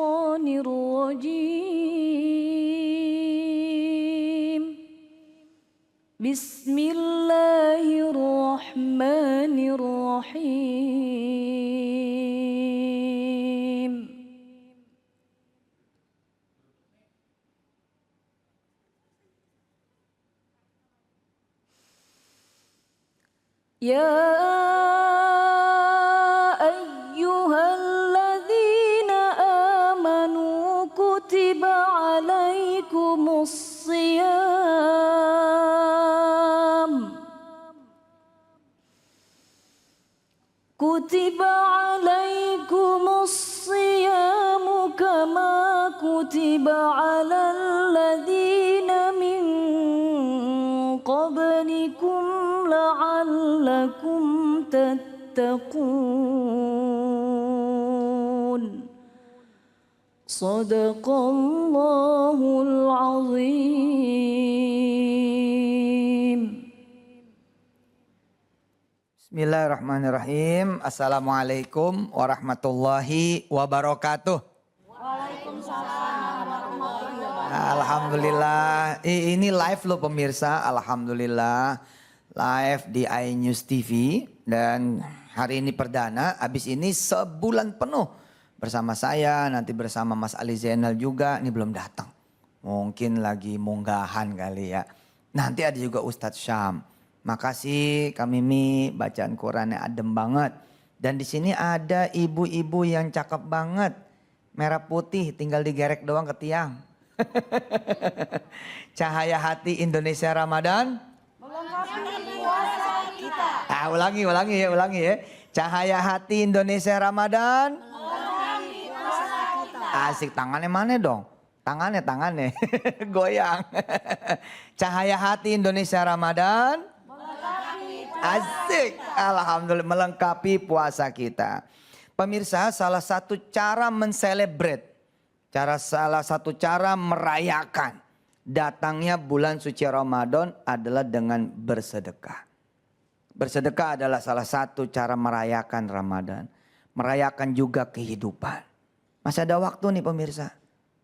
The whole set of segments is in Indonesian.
الشيطان الرجيم بسم الله الرحمن الرحيم يا أيها الذين آمنوا كتب عليكم الصيام كما كتب على الذين من قبلكم لعلكم تتقون صدق الله العظيم. Bismillahirrahmanirrahim. Assalamualaikum warahmatullahi wabarakatuh. Waalaikumsalam warahmatullahi wabarakatuh. Alhamdulillah. Ini live loh pemirsa. Alhamdulillah. Live di iNews TV. Dan hari ini perdana. Habis ini sebulan penuh bersama saya. Nanti bersama Mas Ali Zainal juga. Ini belum datang. Mungkin lagi munggahan kali ya. Nanti ada juga Ustadz Syam. Makasih Kak Mimi, bacaan Qurannya adem banget. Dan di sini ada ibu-ibu yang cakep banget. Merah putih tinggal digerek doang ke tiang. Cahaya hati Indonesia Ramadan. Melengkapi puasa kita. Ulangi ya. Cahaya hati Indonesia Ramadan. Melengkapi puasa kita. Asik, tangannya mana dong? Tangannya. Goyang. Cahaya hati Indonesia Ramadan. Asik, alhamdulillah melengkapi puasa kita. Pemirsa, salah satu cara menselebrate, salah satu cara merayakan datangnya bulan suci Ramadan adalah dengan bersedekah. Bersedekah adalah salah satu cara merayakan Ramadan. Merayakan juga kehidupan. Masih ada waktu nih pemirsa.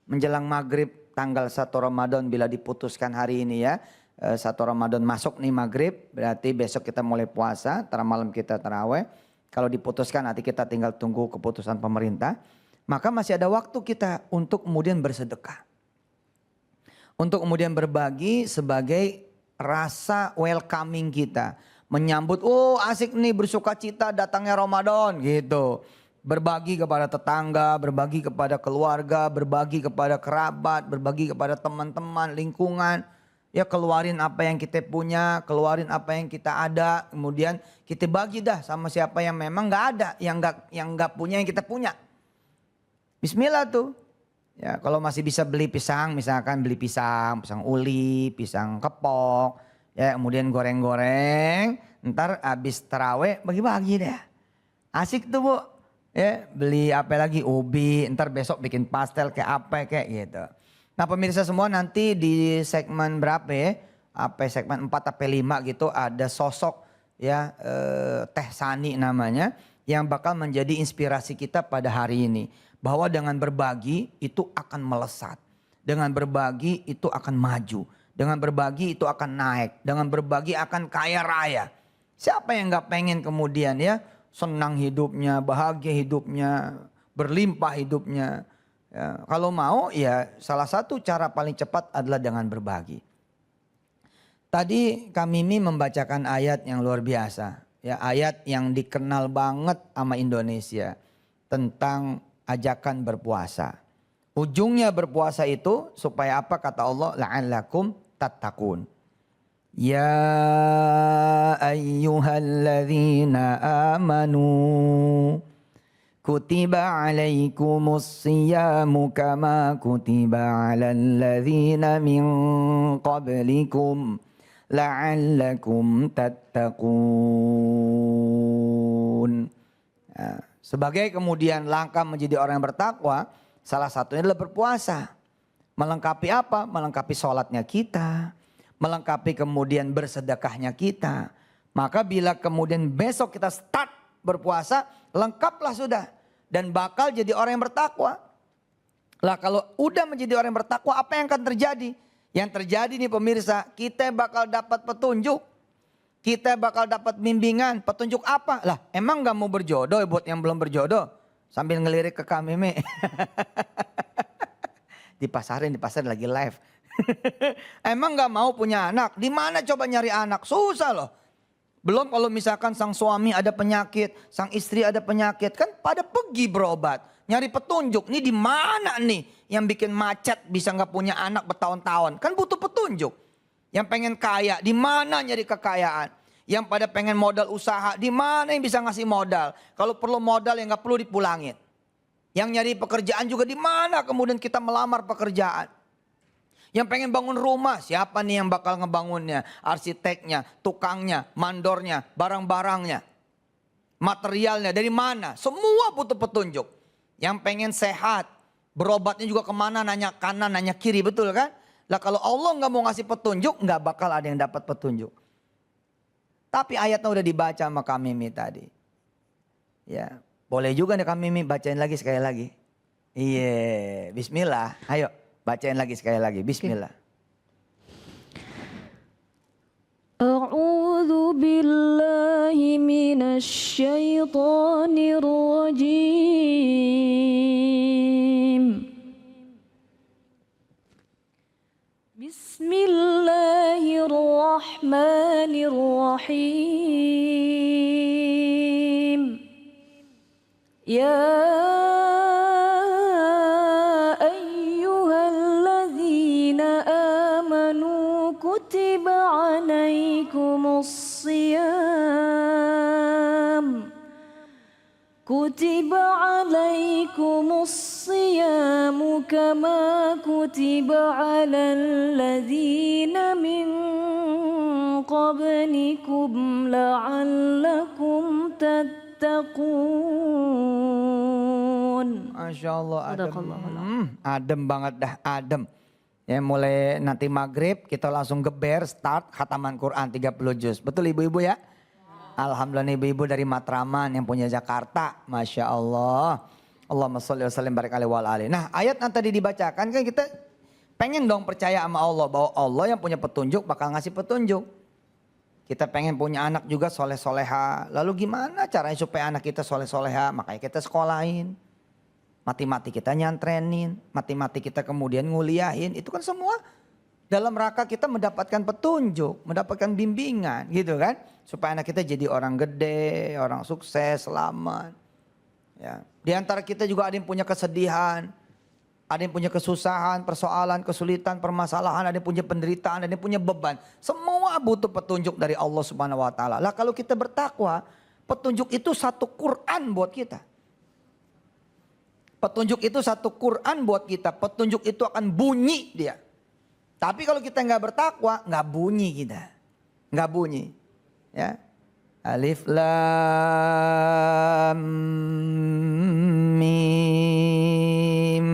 Menjelang maghrib tanggal 1 Ramadan bila diputuskan hari ini ya. 1 Ramadan masuk nih maghrib, berarti besok kita mulai puasa, ntar malam kita taraweh. Kalau diputuskan nanti kita tinggal tunggu keputusan pemerintah. Maka masih ada waktu kita untuk kemudian bersedekah. Untuk kemudian berbagi sebagai rasa welcoming kita. Menyambut, oh asik nih bersuka cita datangnya Ramadan gitu. Berbagi kepada tetangga, berbagi kepada keluarga, berbagi kepada kerabat, berbagi kepada teman-teman, lingkungan. Ya keluarin apa yang kita punya, keluarin apa yang kita ada, kemudian kita bagi dah sama siapa yang memang nggak ada, yang nggak punya yang kita punya. Bismillah tuh. Ya kalau masih bisa beli pisang, misalkan beli pisang uli, pisang kepok, ya kemudian goreng-goreng, ntar habis taraweh bagi-bagi deh. Asik tuh Bu. Ya beli apa lagi ubi, ntar besok bikin pastel kayak apa kayak gitu. Nah pemirsa semua nanti di segmen berapa ya, segmen 4 sampai 5 gitu ada sosok ya Teh Sani namanya yang bakal menjadi inspirasi kita pada hari ini. Bahwa dengan berbagi itu akan melesat, dengan berbagi itu akan maju, dengan berbagi itu akan naik, dengan berbagi akan kaya raya. Siapa yang gak pengen kemudian ya senang hidupnya, bahagia hidupnya, berlimpah hidupnya. Ya, kalau mau ya salah satu cara paling cepat adalah dengan berbagi. Tadi Kak Mimi membacakan ayat yang luar biasa. Ya, ayat yang dikenal banget sama Indonesia. Tentang ajakan berpuasa. Ujungnya berpuasa itu supaya apa kata Allah? La'allakum tattaqun. Ya ayyuhalladzina amanu. Kutiba alaikumus siyamu kama kutiba alal ladzina min qablikum la'allakum tattaqun. Sebagai kemudian langkah menjadi orang yang bertakwa, salah satunya adalah berpuasa. Melengkapi apa? Melengkapi sholatnya kita, melengkapi kemudian bersedekahnya kita. Maka bila kemudian besok kita start berpuasa, lengkaplah sudah. Dan bakal jadi orang yang bertakwa. Lah kalau udah menjadi orang yang bertakwa, apa yang akan terjadi? Yang terjadi nih pemirsa, kita bakal dapat petunjuk. Kita bakal dapat bimbingan. Petunjuk apa? Lah emang gak mau berjodoh buat yang belum berjodoh? Sambil ngelirik ke Kak Meme. Di pasarin lagi live. Emang gak mau punya anak? Di mana coba nyari anak? Susah loh. Belum kalau misalkan sang suami ada penyakit, sang istri ada penyakit, kan pada pergi berobat, nyari petunjuk. Nih di mana nih yang bikin macet bisa nggak punya anak bertahun-tahun? Kan butuh petunjuk. Yang pengen kaya, di mana nyari kekayaan? Yang pada pengen modal usaha, di mana yang bisa ngasih modal? Kalau perlu modal yang nggak perlu dipulangin. Yang nyari pekerjaan juga di mana kemudian kita melamar pekerjaan? Yang pengen bangun rumah, siapa nih yang bakal ngebangunnya? Arsiteknya, tukangnya, mandornya, barang-barangnya, materialnya, dari mana? Semua butuh petunjuk. Yang pengen sehat, berobatnya juga kemana, nanya kanan, nanya kiri, betul kan? Lah kalau Allah nggak mau ngasih petunjuk, nggak bakal ada yang dapat petunjuk. Tapi ayatnya udah dibaca sama Kak Mimi tadi. Ya, boleh juga nih Kak Mimi bacain lagi sekali lagi. Iya, bismillah, ayo. Bacain lagi sekali lagi. Bismillah. A'udzu billahi minasy syaithanir rajim. Bismillahirrahmanirrahim. Ya كتب عليكم الصيام كما كتب على الذين من قبلكم لعلكم تتقون. Masya Allah, adem banget dah, adem. Ya, mulai nanti maghrib kita langsung geber start khataman Quran 30 juz. Betul ibu-ibu ya? Alhamdulillah ibu-ibu dari Matraman yang punya Jakarta. Masya Allah. Allahumma sholli wa sallim barik alaihi wa alihi. Nah ayat yang tadi dibacakan kan kita pengen dong percaya sama Allah. Bahwa Allah yang punya petunjuk bakal ngasih petunjuk. Kita pengen punya anak juga soleh-soleha. Lalu gimana caranya supaya anak kita soleh-soleha? Makanya kita sekolahin. Mati-mati kita nyantrenin, mati-mati kita kemudian nguliahin, itu kan semua dalam rangka kita mendapatkan petunjuk, mendapatkan bimbingan gitu kan. Supaya anak kita jadi orang gede, orang sukses, selamat. Ya. Di antara kita juga ada yang punya kesedihan, ada yang punya kesusahan, persoalan, kesulitan, permasalahan, ada yang punya penderitaan, ada yang punya beban. Semua butuh petunjuk dari Allah Subhanahu wa taala. Lah kalau kita bertakwa, petunjuk itu satu Quran buat kita. Petunjuk itu satu Quran buat kita. Petunjuk itu akan bunyi dia. Tapi kalau kita nggak bertakwa, nggak bunyi kita. Nggak bunyi. Ya. Alif Lam Mim.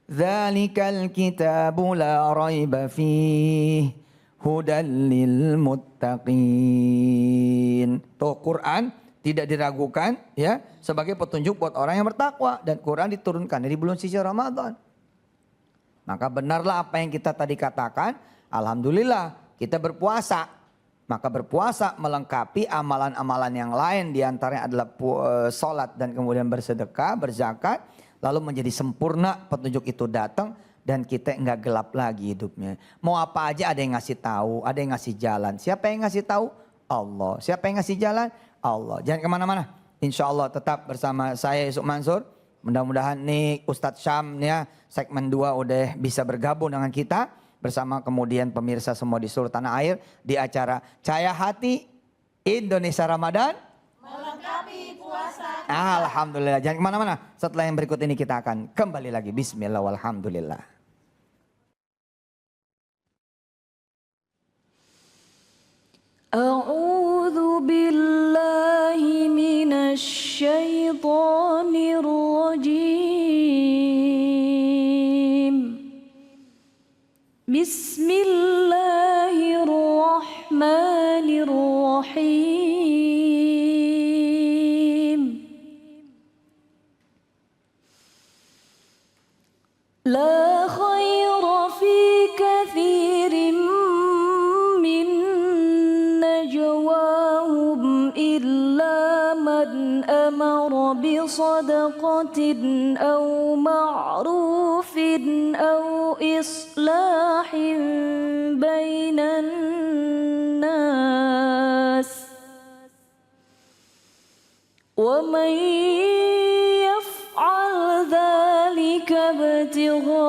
Dzalikal kitabu la raiba fihi hudan lil muttaqin. Tuh Quran tidak diragukan ya sebagai petunjuk buat orang yang bertakwa, dan Quran diturunkan dari bulan suci Ramadan. Maka benarlah apa yang kita tadi katakan, alhamdulillah kita berpuasa. Maka berpuasa melengkapi amalan-amalan yang lain, diantaranya adalah sholat dan kemudian bersedekah, berzakat, lalu menjadi sempurna petunjuk itu datang dan kita nggak gelap lagi hidupnya. Mau apa aja ada yang ngasih tahu, ada yang ngasih jalan. Siapa yang ngasih tahu? Allah. Siapa yang ngasih jalan? Allah. Jangan kemana-mana. Insya Allah tetap bersama saya Yusuf Mansur. Mudah-mudahan nih Ustadz Syam ya segmen 2 udah bisa bergabung dengan kita. Bersama kemudian pemirsa semua di seluruh tanah air. Di acara Cahaya Hati Indonesia Ramadan. Melengkapi puasa. Alhamdulillah. Jangan kemana-mana. Setelah yang berikut ini kita akan kembali lagi. Bismillah walhamdulillah. A'udzu billahi minasy syaithanir rajim. Bismillahirrahmanirrahim. صدقة أو معروف أو إصلاح بين الناس ومن يفعل ذلك ابتغاء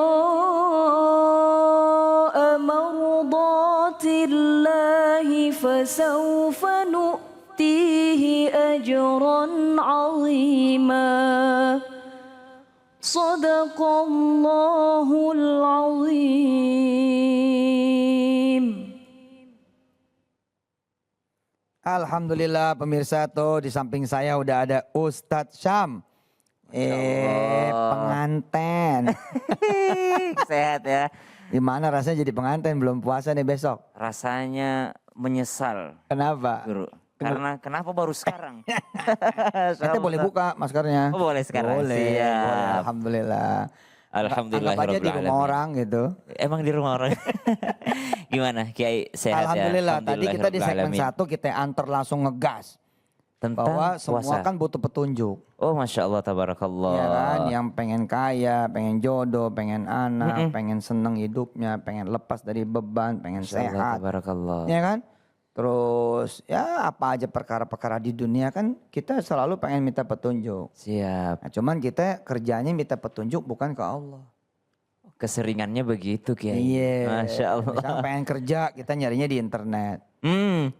مرضات الله فسوف نؤتيه أجرا عظيما صدق الله العظيم. Alhamdulillah pemirsa tuh di samping saya udah ada Ustadz Syam. Penganten. Sehat ya. Gimana rasanya jadi penganten belum puasa nih besok? Rasanya menyesal, Kenapa? Guru. Karena kenapa baru sekarang? Nanti boleh buka maskernya. Oh, boleh sekarang. Boleh, Siap. boleh. Alhamdulillah. Alhamdulillah. Anggap aja di rumah orang gitu. Emang di rumah orang. Gimana Kiai, sehat Alhamdulillah. ya? Tadi kita di segmen Alhamdulillahirabbil 1 kita antar langsung ngegas. Tentang Bahwa semua puasa. kan butuh petunjuk. Oh Masya Allah, tabarakallah. Ya kan, yang pengen kaya, pengen jodoh, pengen anak, pengen seneng hidupnya, pengen lepas dari beban, pengen Masya Allah, sehat. tabarakallah. Ya kan? Terus ya apa aja perkara-perkara di dunia kan kita selalu pengen minta petunjuk. Siap. Nah, cuman kita kerjanya minta petunjuk bukan ke Allah. Keseringannya begitu Kiai. Iya. Masya Allah. Misalnya pengen kerja kita nyarinya di internet.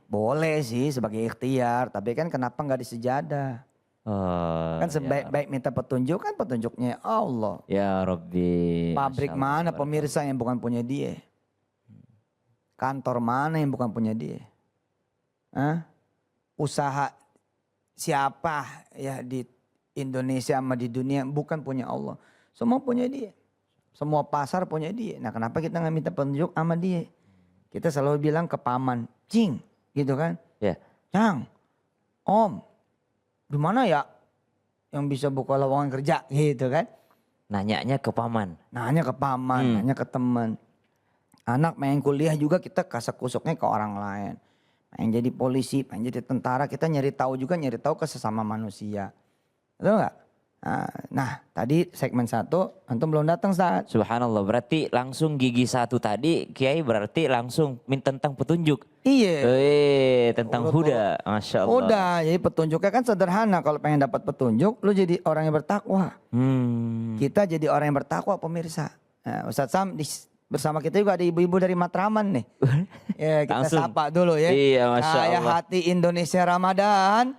Boleh sih sebagai ikhtiar, tapi kan kenapa nggak di sejadah? Oh, Kan sebaik-baik minta petunjuk kan petunjuknya Allah. ya Rabbi. Pabrik Masya Allah, mana tabarakallah. pemirsa yang bukan punya dia? Kantor mana yang bukan punya dia? Hah? Usaha siapa ya di Indonesia sama di dunia bukan punya Allah. Semua punya dia. Semua pasar punya dia. Nah kenapa kita nggak minta petunjuk sama dia? Kita selalu bilang ke paman, Cing, gitu kan? Ya. Cang, Om, di mana ya yang bisa buka lowongan kerja gitu kan? Nanyanya ke paman. Nanya ke paman, nanya ke teman. Anak pengen kuliah juga kita kasak kusuknya ke orang lain. Pengen jadi polisi, pengen jadi tentara, kita nyari tahu juga, nyari tahu ke sesama manusia. Betul nggak? Nah, tadi segmen 1, antum belum datang saat. Subhanallah, berarti langsung gigi 1 tadi Kiai berarti langsung minta tentang petunjuk. Iya. Tentang huda, Masya Allah. Udah, jadi petunjuknya kan sederhana. Kalau pengen dapat petunjuk, lu jadi orang yang bertakwa. Kita jadi orang yang bertakwa pemirsa. Nah, Ustadz Sam bersama kita juga ada ibu-ibu dari Matraman nih. Ya, kita Langsung. sapa dulu ya. Iya, Masya Saya Allah. hati Indonesia Ramadan.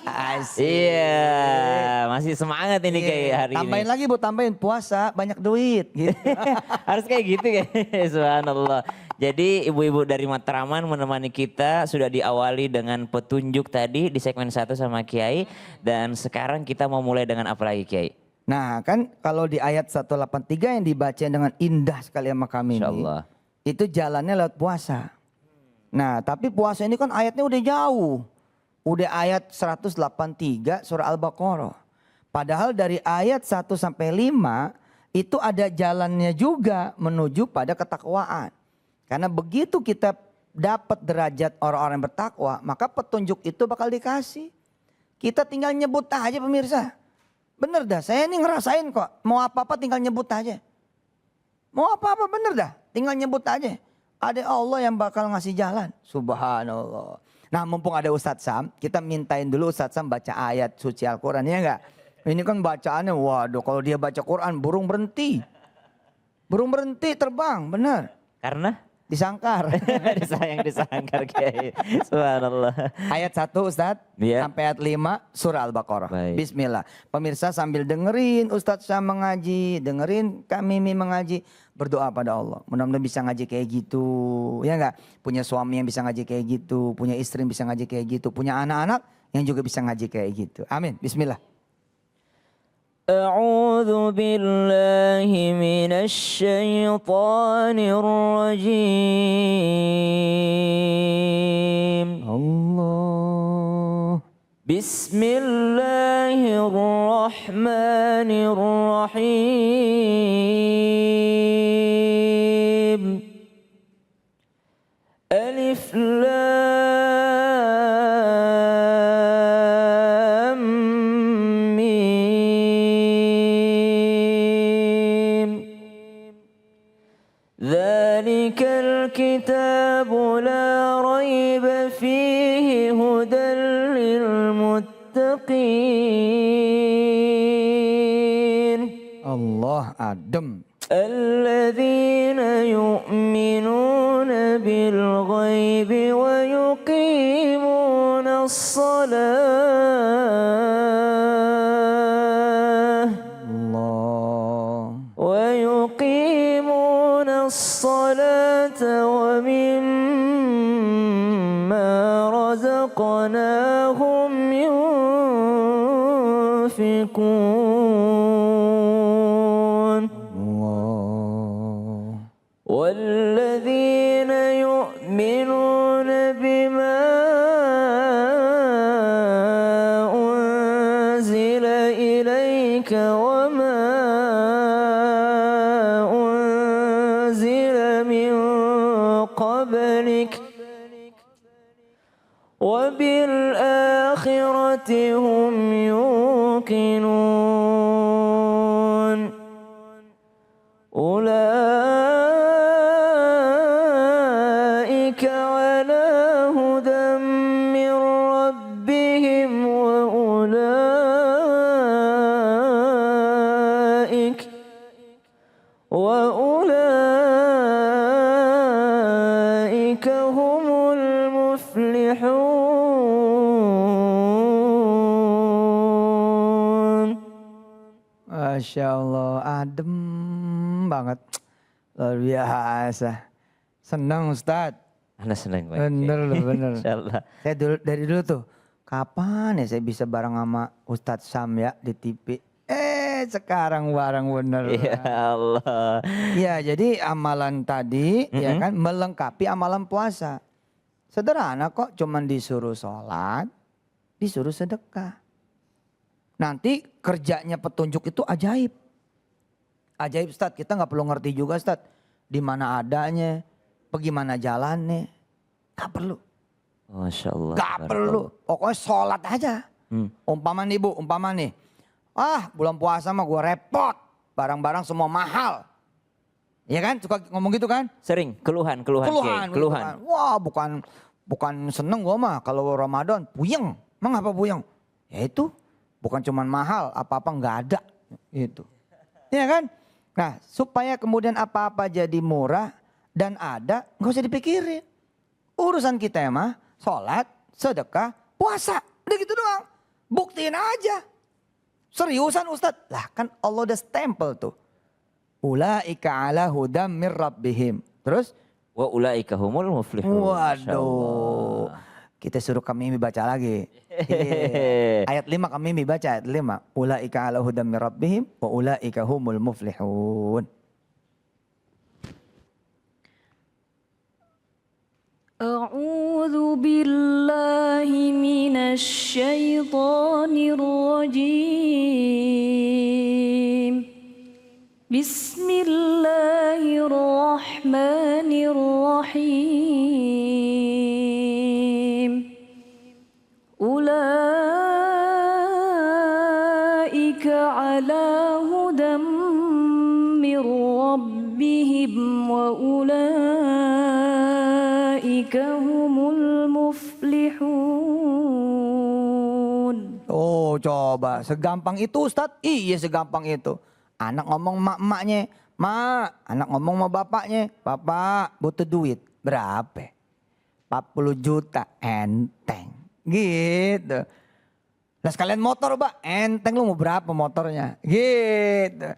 Asik. Iya, masih semangat ini Iya. kayak hari Tambahin ini. lagi Bu, tambahin puasa banyak duit gitu. Harus kayak gitu ya, subhanallah. Jadi ibu-ibu dari Matraman menemani kita sudah diawali dengan petunjuk tadi di segmen 1 sama Kiai. Dan sekarang kita mau mulai dengan apa lagi Kiai? Nah kan kalau di ayat 183 yang dibaca dengan indah sekali sama kami Insya ini. Allah. Itu jalannya lewat puasa. Nah tapi puasa ini kan ayatnya udah jauh. Udah ayat 183 surah Al-Baqarah. Padahal dari ayat 1 sampai 5 itu ada jalannya juga menuju pada ketakwaan. Karena begitu kita dapat derajat orang-orang yang bertakwa, maka petunjuk itu bakal dikasih. Kita tinggal nyebut aja pemirsa. Bener dah, saya ini ngerasain kok. Mau apa-apa tinggal nyebut aja. Mau apa-apa bener dah, tinggal nyebut aja. Ada Allah yang bakal ngasih jalan. Subhanallah. Nah mumpung ada Ustadz Sam, kita mintain dulu Ustadz Sam baca ayat suci Al-Quran, ya enggak? Ini kan bacaannya, waduh kalau dia baca Quran burung berhenti. Burung berhenti terbang, bener. Karena Disangkar. disangkar Kiai. Subhanallah. Ayat 1 Ustadz, Iya. sampai ayat 5 surah Al-Baqarah. Baik. Bismillah. Pemirsa sambil dengerin Ustadz Syam mengaji, dengerin kami mengaji, berdoa pada Allah. Mudah-mudahan bisa ngaji kayak gitu. Ya enggak? Punya suami yang bisa ngaji kayak gitu, punya istri yang bisa ngaji kayak gitu, punya anak-anak yang juga bisa ngaji kayak gitu. Amin. Bismillah. أعوذ بالله من الشيطان الرجيم Allah. بسم الله الرحمن الرحيم ألف لام الكتاب لا ريب فيه هدى للمتقين Allah adem. الذين يؤمنون بالغيب ويقيمون الصلاة ومما رزقناهم ينفقون والذين يؤمنون بما أنزل إليك وما أنزل من قبلك وبالآخرة هم يوقنون أولئك على هدى من ربهم وأولئك هم المفلحون. Masya Allah, adem banget. Luar biasa. Senang Ustadz. Anda senang banget. Bener loh, bener. Insyaallah. Saya dari dulu tuh, kapan ya saya bisa bareng sama Ustadz Sam ya di TV. Sekarang bareng bener. Ya Allah. Ya jadi amalan tadi ya kan melengkapi amalan puasa. Sederhana kok, cuman disuruh sholat, disuruh sedekah. Nanti kerjanya petunjuk itu ajaib. Ajaib Ustadz, kita nggak perlu ngerti juga Ustadz. Di mana adanya, bagaimana jalannya. Gak perlu. Masya Allah. Gak perlu. Pokoknya sholat aja. Umpama nih Bu, umpama nih. Bulan puasa mah gue repot. Barang-barang semua mahal. Ya kan, suka ngomong gitu kan? Sering, keluhan. Keluhan. Wah bukan seneng gue mah kalau Ramadan. Puyeng. Emang apa puyeng? Ya itu. Bukan cuman mahal, apa-apa nggak ada. Itu. Ya kan? Nah, supaya kemudian apa-apa jadi murah dan ada, nggak usah dipikirin. Urusan kita mah sholat, sedekah, puasa. Udah gitu doang. Buktiin aja. Seriusan Ustadz? Lah kan Allah udah stempel tuh. Ulaika ala hudam mir rabbihim. Terus? Wa ulaika humul muflihun. Waduh. Kita suruh kami baca lagi. Ayat 5 kami baca ayat 5. Ulaika ala hudam mir rabbihim wa ulaika humul muflihun. A'udzu billahi minasy syaithanir rajim. Bismillahirrahmanirrahim. Ulaika ala hudam mir rabbihim wa ulaika humul muflihun. Oh coba, segampang itu Ustadz? Iya segampang itu. Anak ngomong mak-maknya, mak. Anak ngomong sama bapaknya, bapak butuh duit. Berapa? 40 juta, enteng. Gitu. Nah sekalian motor Pak, enteng lu mau berapa motornya? Gitu.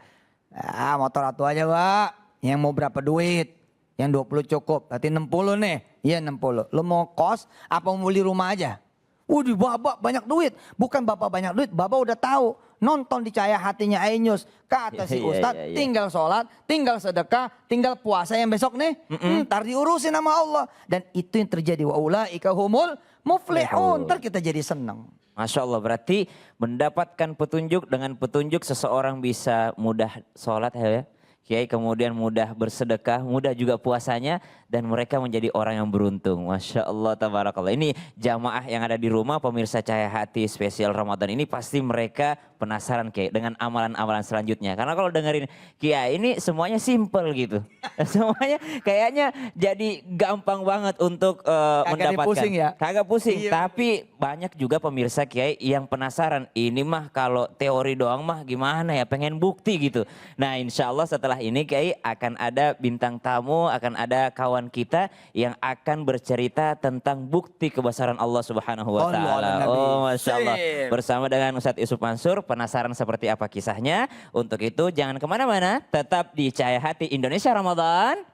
Motor atu aja Pak, yang mau berapa duit? Yang 20 cukup, berarti 60 nih. Iya 60. Lu mau kos apa mau beli rumah aja? Waduh bapak banyak duit. Bukan bapak banyak duit, bapak udah tahu. Nonton di cahaya hatinya Ainus. Kata si Ustadz, tinggal sholat, tinggal sedekah, tinggal puasa yang besok nih. Ntar diurusin sama Allah. Dan itu yang terjadi. Wa ulaika humul muflihun. Ntar kita jadi senang. Masya Allah, berarti mendapatkan petunjuk, dengan petunjuk seseorang bisa mudah sholat ya. Kiai kemudian mudah bersedekah, mudah juga puasanya, dan mereka menjadi orang yang beruntung. Masya Allah, tabarakallah. Ini jamaah yang ada di rumah, pemirsa Cahaya Hati spesial Ramadan ini pasti mereka penasaran Kiai dengan amalan-amalan selanjutnya. Karena kalau dengerin Kiai ini semuanya simple gitu. Semuanya kayaknya jadi gampang banget untuk mendapatkan. pusing ya? Kagak pusing, Iya. tapi banyak juga pemirsa Kiai yang penasaran. Ini mah kalau teori doang mah gimana ya, pengen bukti gitu. Nah insya Allah setelah ini Kiai akan ada bintang tamu, akan ada kawan kita yang akan bercerita tentang bukti kebesaran Allah Subhanahu wa Allah taala. Nabi. Oh Masya Allah. Sip. Bersama dengan Ustadz Yusuf Mansur, penasaran seperti apa kisahnya? Untuk itu jangan kemana-mana, tetap di Cahaya Hati Indonesia Ramadan.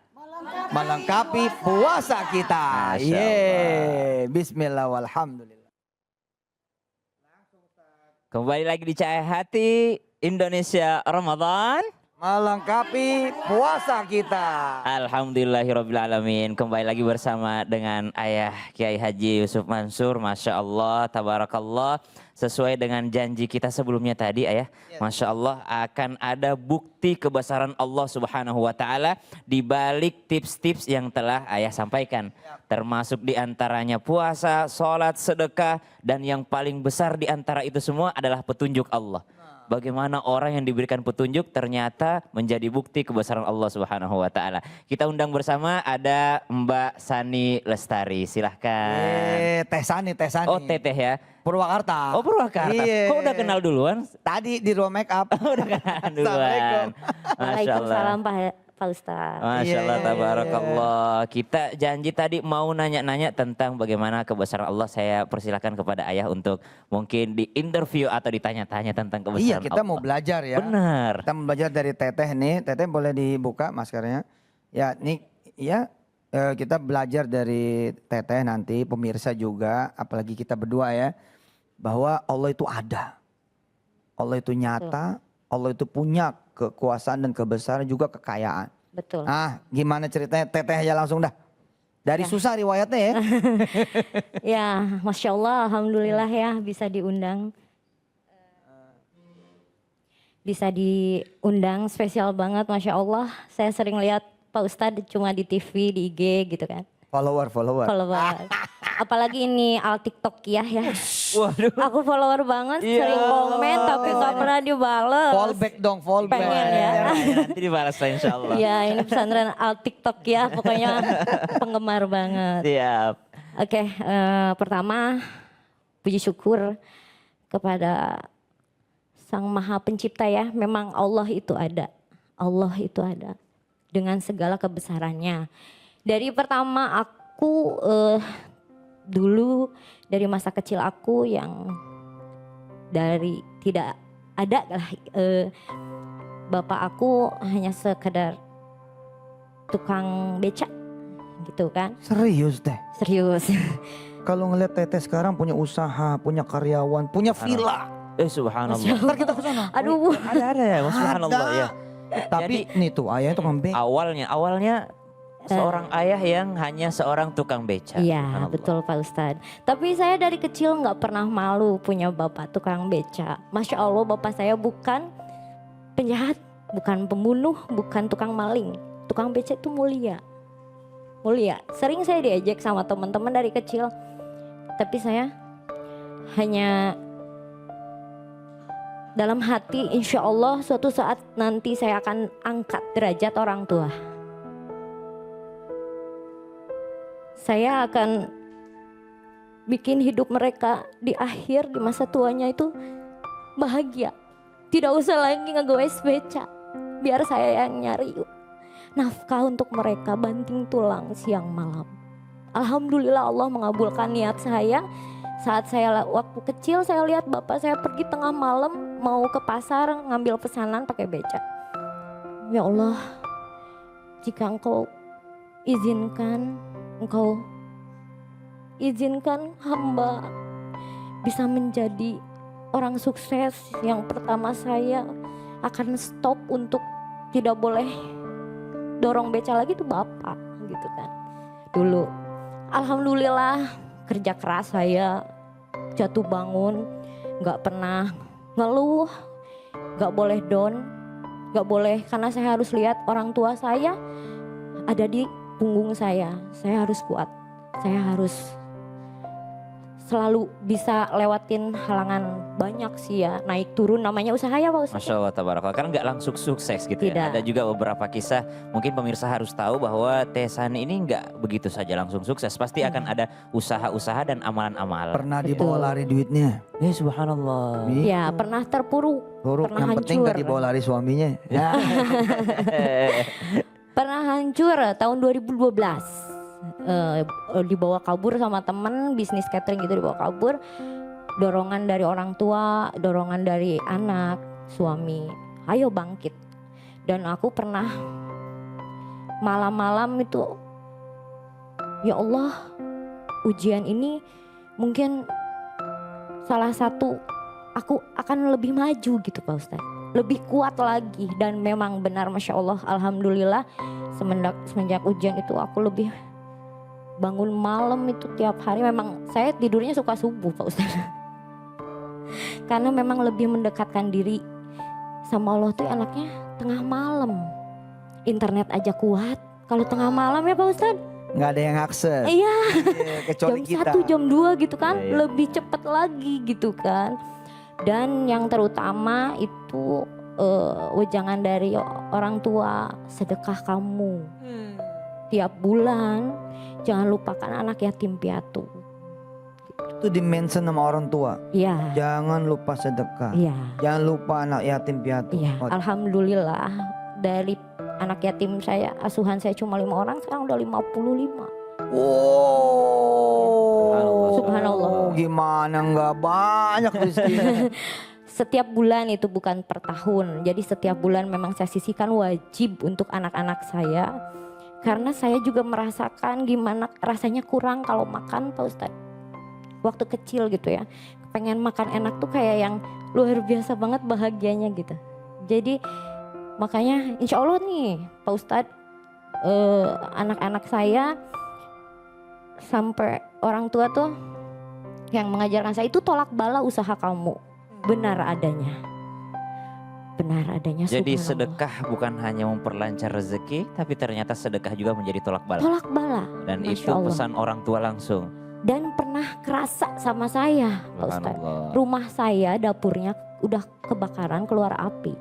Melengkapi puasa kita. Masya Allah. Bismillah walhamdulillah. Kembali lagi di Cahaya Hati Indonesia Ramadan. Melengkapi puasa kita. Alhamdulillahirrabbilalamin. Kembali lagi bersama dengan Ayah Kiai Haji Yusuf Mansur. Masya Allah, tabarakallah. Sesuai dengan janji kita sebelumnya tadi Ayah. Masya Allah akan ada bukti kebesaran Allah Subhanahu wa ta'ala di balik tips-tips yang telah Ayah sampaikan. Termasuk diantaranya puasa, sholat, sedekah. Dan yang paling besar di antara itu semua adalah petunjuk Allah. Bagaimana orang yang diberikan petunjuk ternyata menjadi bukti kebesaran Allah Subhanahu wa taala. Kita undang bersama ada Mbak Sani Lestari. Silahkan. Teh Sani. Oh Teteh ya. Purwakarta. Oh Purwakarta. Iya. Kok udah kenal duluan? Tadi di ruang make up. Udah kenal duluan. Assalamualaikum. Masya Allah. Waalaikumsalam Pak Ustadz. Masya Allah, Iya. tabarakallah. Kita janji tadi mau nanya-nanya tentang bagaimana kebesaran Allah. Saya persilakan kepada Ayah untuk mungkin di interview atau ditanya-tanya tentang kebesaran Iya, Allah. kita mau belajar ya. Benar. Kita mau belajar dari Teteh nih. Teteh boleh dibuka maskernya. Ya, nih ya kita belajar dari Teteh nanti, pemirsa juga, apalagi kita berdua ya, bahwa Allah itu ada. Allah itu nyata, Allah itu punya kekuasaan dan kebesaran juga kekayaan. Betul. Ah, gimana ceritanya? Teteh aja langsung dah. Dari susah riwayatnya ya. Ya, Masya Allah, Alhamdulillah ya bisa diundang. Bisa diundang, spesial banget Masya Allah. Saya sering lihat Pak Ustadz cuma di TV, di IG gitu kan. Follower. Follower. Apalagi ini al TikTok ya. Waduh. Aku follower banget, Iya. sering komen tapi gak pernah dibales. Fallback dong, fallback. Pengen ya. Nanti dibalas lah insya Allah. Iya, ini pesantren al TikTok ya, pokoknya penggemar banget. Siap. Oke, pertama puji syukur kepada Sang Maha Pencipta ya. Memang Allah itu ada. Allah itu ada dengan segala kebesarannya. Dari pertama aku dulu dari masa kecil aku yang dari tidak ada lah bapak aku hanya sekedar tukang beca gitu kan. Serius deh. Serius. Kalau ngeliat Teteh sekarang punya usaha, punya karyawan, punya villa. Subhanallah. Ntar kita ke sana. Aduh. Ada ya, subhanallah ya. Tapi nih tuh ayahnya tukang beca. Awalnya seorang ayah yang hanya seorang tukang beca. Iya Subhanallah. betul Pak Ustadz. Tapi saya dari kecil nggak pernah malu punya bapak tukang beca. Masya Allah bapak saya bukan penjahat, bukan pembunuh, bukan tukang maling. Tukang beca itu mulia. Mulia. Sering saya diejek sama teman-teman dari kecil. Tapi saya hanya dalam hati insya Allah suatu saat nanti saya akan angkat derajat orang tua. Saya akan bikin hidup mereka di akhir, di masa tuanya itu bahagia. Tidak usah lagi ngegoes beca. Biar saya yang nyari nafkah untuk mereka, banting tulang siang malam. Alhamdulillah Allah mengabulkan niat saya. Saat saya waktu kecil saya lihat bapak saya pergi tengah malam mau ke pasar ngambil pesanan pakai beca. Ya Allah, jika engkau izinkan hamba bisa menjadi orang sukses. Yang pertama saya akan stop untuk tidak boleh dorong beca lagi tuh bapak gitu kan. Dulu alhamdulillah kerja keras saya, jatuh bangun, gak pernah ngeluh, gak boleh down. Gak boleh, karena saya harus lihat orang tua saya ada di punggung saya harus kuat, saya harus selalu bisa lewatin halangan banyak sih ya, naik turun namanya usaha ya Pak Ustadz. Masya Allah, tabarakallah. Karena nggak langsung sukses gitu Tidak. ya. Ada juga beberapa kisah, mungkin pemirsa harus tahu bahwa Teh Sani ini nggak begitu saja langsung sukses. Pasti akan ada usaha-usaha dan amalan-amalan. Pernah dibawa Betul. lari duitnya. Ya subhanallah. Ya pernah terpuruk, Buruk, pernah yang penting hancur. gak dibawa lari suaminya. Ya. Pernah hancur tahun 2012. Dibawa kabur sama temen, bisnis catering gitu dibawa kabur. Dorongan dari orang tua, dorongan dari anak, suami, ayo bangkit. Dan aku pernah malam-malam itu, ya Allah, ujian ini mungkin salah satu aku akan lebih maju gitu Pak Ustadz, lebih kuat lagi. Dan memang benar, Masya Allah, Alhamdulillah semenjak ujian itu aku lebih bangun malam itu tiap hari. Memang saya tidurnya suka subuh Pak Ustadz, karena memang lebih mendekatkan diri sama Allah tuh anaknya tengah malam. Internet aja kuat, kalau tengah malam ya Pak Ustadz. Nggak ada yang akses. Iya, Kecuali jam kita. 1, jam 2 gitu kan, Iya, iya. lebih cepat lagi gitu kan. Dan yang terutama itu wejangan dari orang tua, sedekah kamu. Tiap bulan jangan lupakan anak yatim piatu. Itu di-mention sama orang tua. Iya, Jangan lupa sedekah. iya, Jangan lupa anak yatim piatu. iya. Oh, Alhamdulillah dari anak yatim saya, asuhan saya cuma 5 orang, sekarang udah 55. wow. Subhanallah. Gimana nggak banyak rezekinya. Setiap bulan itu bukan per tahun. Jadi setiap bulan memang saya sisihkan wajib untuk anak-anak saya. Karena saya juga merasakan gimana rasanya kurang kalau makan Pak Ustadz. Waktu kecil gitu ya. Pengen makan enak tuh kayak yang luar biasa banget bahagianya gitu. Jadi makanya insya Allah nih Pak Ustadz, anak-anak saya sampai orang tua tuh yang mengajarkan saya itu tolak bala usaha kamu. Benar adanya. Benar adanya. Jadi subhanallah. sedekah bukan hanya memperlancar rezeki, tapi ternyata sedekah juga menjadi tolak bala. Tolak bala. Dan Masya itu Allah. pesan orang tua langsung. Dan pernah kerasa sama saya Pak Ustadz. Subhanallah. Rumah saya dapurnya udah kebakaran, keluar api.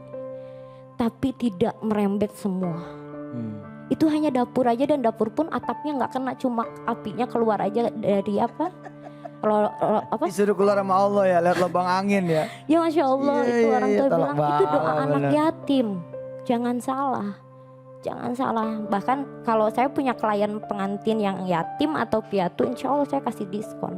Tapi tidak merembet semua. Itu hanya dapur aja, dan dapur pun atapnya nggak kena, cuma apinya keluar aja dari apa? Apa? Disuruh keluar sama Allah ya, lihat lubang angin ya. Ya Masya Allah, Iya, itu iya, orang iya, tua tolak bilang itu doa bala, anak bener. yatim. Jangan salah. Jangan salah. Bahkan kalau saya punya klien pengantin yang yatim atau piatu, insya Allah saya kasih diskon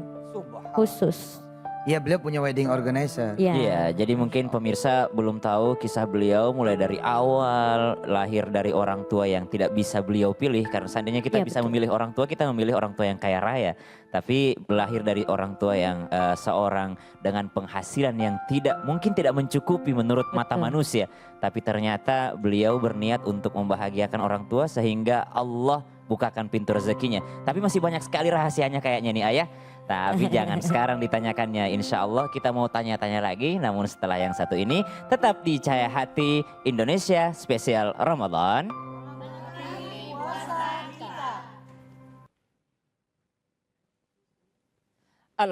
khusus. Iya, beliau punya wedding organizer. Ya. Iya, jadi mungkin pemirsa belum tahu kisah beliau mulai dari awal lahir dari orang tua yang tidak bisa beliau pilih. Karena seandainya kita Iya, bisa betul. memilih orang tua, kita memilih orang tua yang kaya raya. Tapi lahir dari orang tua yang seorang dengan penghasilan yang mungkin tidak mencukupi menurut mata Betul. manusia. Tapi ternyata beliau berniat untuk membahagiakan orang tua sehingga Allah bukakan pintu rezekinya. Tapi masih banyak sekali rahasianya kayaknya nih ayah. Tapi jangan sekarang ditanyakannya, insya Allah kita mau tanya-tanya lagi. Namun setelah yang satu ini tetap di Cahaya Hati Indonesia spesial Ramadan.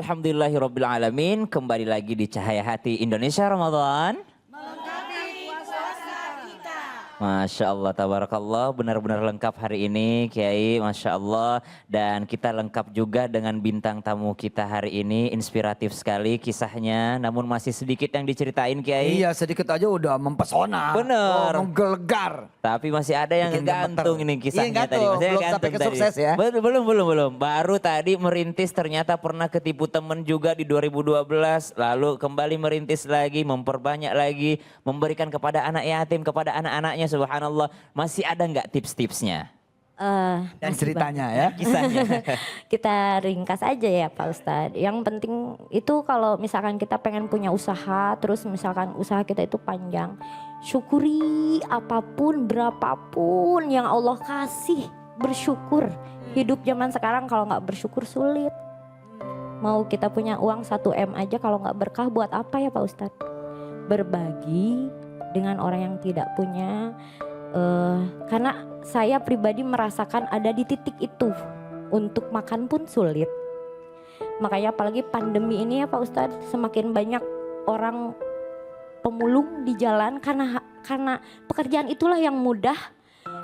Alhamdulillahirrabbilalamin, kembali lagi di Cahaya Hati Indonesia Ramadan. Masya Allah, tabarakallah, benar-benar lengkap hari ini Kiai, Masya Allah. Dan kita lengkap juga dengan bintang tamu kita hari ini, inspiratif sekali kisahnya. Namun masih sedikit yang diceritain Kiai. Iya, sedikit aja udah mempesona. Bener. Oh, menggelegar. Tapi masih ada yang Bikin ngegantung gemeter. ini kisahnya Iya, tadi. gantung. Masih Belum ngegantung sampai ke tadi. sukses ya. Belum. Baru tadi merintis, ternyata pernah ketipu temen juga di 2012. Lalu kembali merintis lagi, memperbanyak lagi, memberikan kepada anak yatim, kepada anak-anaknya, subhanallah. Masih ada nggak tips-tipsnya? Dan Masih ceritanya ya. Kisahnya. Kita ringkas aja ya Pak Ustadz. Yang penting itu kalau misalkan kita pengen punya usaha, terus misalkan usaha kita itu panjang, syukuri apapun, berapapun yang Allah kasih, bersyukur. Hidup zaman sekarang kalau nggak bersyukur sulit. Mau kita punya uang 1 M aja kalau nggak berkah buat apa ya Pak Ustadz? Berbagi, dengan orang yang tidak punya. Karena saya pribadi merasakan ada di titik itu, untuk makan pun sulit. Makanya apalagi pandemi ini ya Pak Ustadz, semakin banyak orang pemulung di jalan karena pekerjaan itulah yang mudah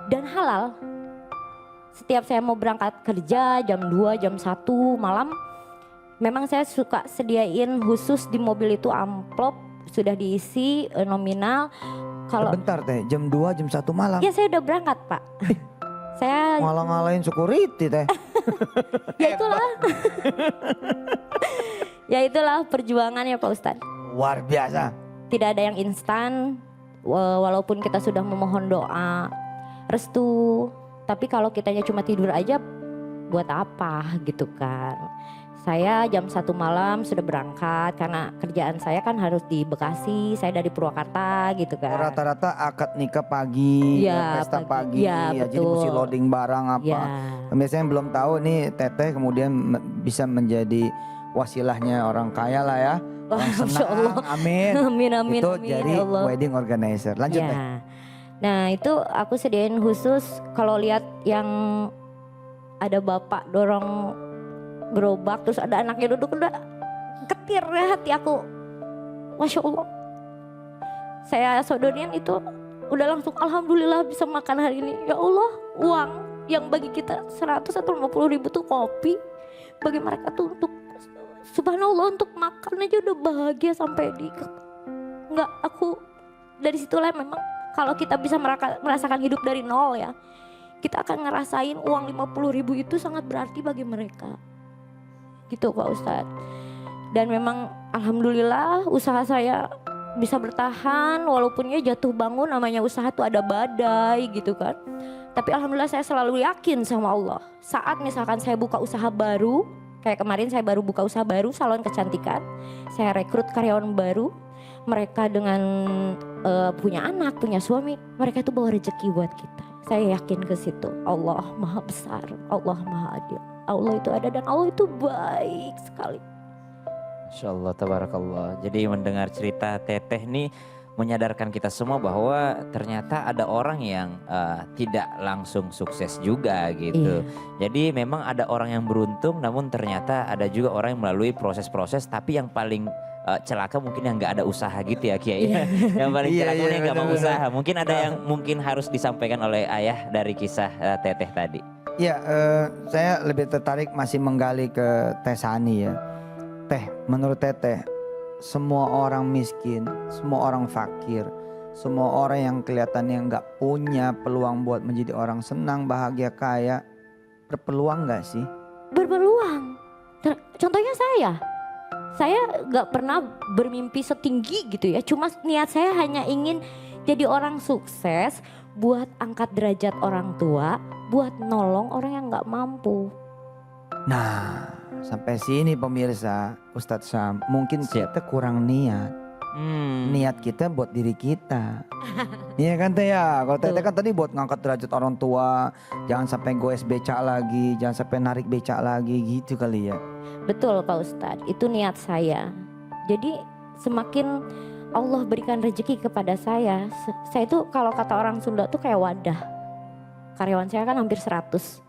dan halal. Setiap saya mau berangkat kerja jam 2, jam 1 malam, memang saya suka sediain khusus di mobil itu amplop sudah diisi nominal. Kalau Bentar teh, jam 2, jam 1 malam. ya saya udah berangkat Pak. Saya Ngalah-ngalahin security teh. ya itulah. Ya itulah perjuangan ya Pak Ustadz. Luar biasa. Tidak ada yang instan, walaupun kita sudah memohon doa restu, tapi kalau kitanya cuma tidur aja buat apa gitu kan. Saya jam 1 malam sudah berangkat karena kerjaan saya kan harus di Bekasi, saya dari Purwakarta gitu kan. Rata-rata akad nikah pagi, Ya, pesta pagi. pagi, Ya, jadi betul. mesti loading barang apa. Ya, Biasanya yang belum tahu nih Teteh kemudian bisa menjadi wasilahnya orang kaya lah ya. Orang Masya senang, Allah. amin. Amin amin Itu amin jadi ya Allah. wedding organizer. Lanjut Teh. Ya. Nah itu aku sediain khusus kalau lihat yang ada bapak dorong gerobak terus ada anaknya duduk, udah ketir ya hati aku. Masya Allah. Saya sodorin itu udah langsung alhamdulillah bisa makan hari ini. Ya Allah, uang yang bagi kita 100 atau 50 ribu tuh kopi, bagi mereka tuh untuk subhanallah untuk makan aja udah bahagia sampai di enggak, aku dari situlah memang kalau kita bisa merasakan hidup dari nol ya, kita akan ngerasain uang 50 ribu itu sangat berarti bagi mereka gitu Pak Ustadz. Dan memang alhamdulillah usaha saya bisa bertahan walaupun ya jatuh bangun, namanya usaha tuh ada badai gitu kan. Tapi alhamdulillah saya selalu yakin sama Allah. Saat misalkan saya buka usaha baru, kayak kemarin saya baru buka usaha baru, salon kecantikan. Saya rekrut karyawan baru, mereka dengan punya anak, punya suami, mereka itu bawa rezeki buat kita. Saya yakin ke situ. Allah Maha Besar, Allah Maha Adil. Allah itu ada dan Allah itu baik sekali. Masya Allah, tabarakallah. Jadi mendengar cerita Teteh nih menyadarkan kita semua bahwa ternyata ada orang yang tidak langsung sukses juga gitu. Jadi memang ada orang yang beruntung, namun ternyata ada juga orang yang melalui proses-proses, tapi yang paling celaka mungkin yang nggak ada usaha gitu ya Kiai. Yang paling Iya, celaka iya, yang nggak mau benar-benar. usaha. Mungkin ada yang mungkin harus disampaikan oleh ayah dari kisah Teteh tadi. Ya, saya lebih tertarik masih menggali ke Teh Sani ya. Teh, menurut Teteh, semua orang miskin, semua orang fakir, semua orang yang kelihatannya nggak punya peluang buat menjadi orang senang, bahagia, kaya, berpeluang nggak sih? Berpeluang. Contohnya saya gak pernah bermimpi setinggi gitu ya. Cuma niat saya hanya ingin jadi orang sukses, buat angkat derajat orang tua, buat nolong orang yang gak mampu. Nah, sampai sini pemirsa, Ustadz Syam, mungkin kita kurang niat. Niat kita buat diri kita. Iya kan Teh ya? Kalau Teteh kan tadi buat ngangkat derajat orang tua, jangan sampai goes becak lagi, jangan sampai narik becak lagi gitu kali ya. Betul Pak Ustadz, itu niat saya. Jadi semakin Allah berikan rezeki kepada saya itu kalau kata orang Sunda tuh kayak wadah. Karyawan saya kan hampir 100.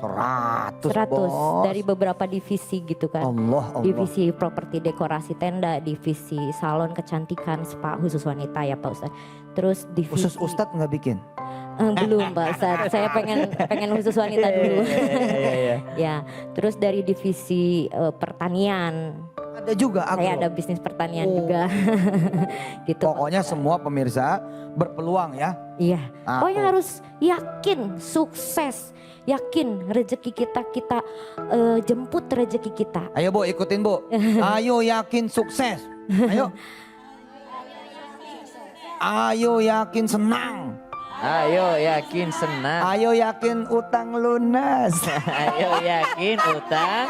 100 bos. Dari beberapa divisi gitu kan. Allah. Divisi properti dekorasi tenda, divisi salon kecantikan, spa khusus wanita ya Pak Ustadz. Terus divisi Khusus Ustadz nggak bikin? belum Pak Ustadz, saya pengen khusus wanita dulu. Ya, terus dari divisi pertanian. Ada juga agro. Saya ada bisnis pertanian juga. Gitu. Pokoknya semua pemirsa berpeluang ya. Iya. Aku. Pokoknya harus yakin sukses, yakin rezeki kita jemput rezeki kita. Ayo Bu, ikutin Bu. Ayo yakin sukses. Ayo. Ayo yakin senang. Ayo yakin senang. Ayo yakin utang lunas. Ayo yakin utang.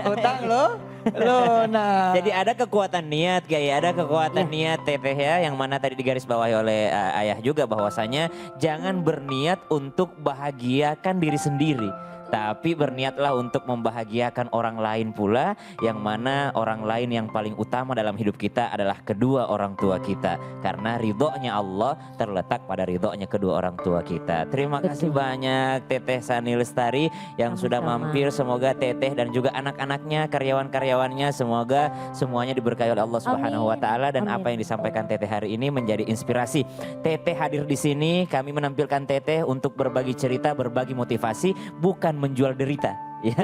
Utang lo lunas. Jadi ada kekuatan niat kayak ada kekuatan niat Teteh ya, yang mana tadi digarisbawahi oleh ayah juga bahwasanya jangan berniat untuk bahagiakan diri sendiri. Tapi berniatlah untuk membahagiakan orang lain pula, yang mana orang lain yang paling utama dalam hidup kita adalah kedua orang tua kita. Karena ridhonya Allah terletak pada ridhonya kedua orang tua kita. Terima kasih banyak Teteh Sani Lestari yang sudah mampir. Semoga Teteh dan juga anak-anaknya, karyawan-karyawannya, semoga semuanya diberkahi oleh Allah Subhanahu wa taala, dan apa yang disampaikan Teteh hari ini menjadi inspirasi. Teteh hadir di sini, kami menampilkan Teteh untuk berbagi cerita, berbagi motivasi, bukan menjual derita. Ya,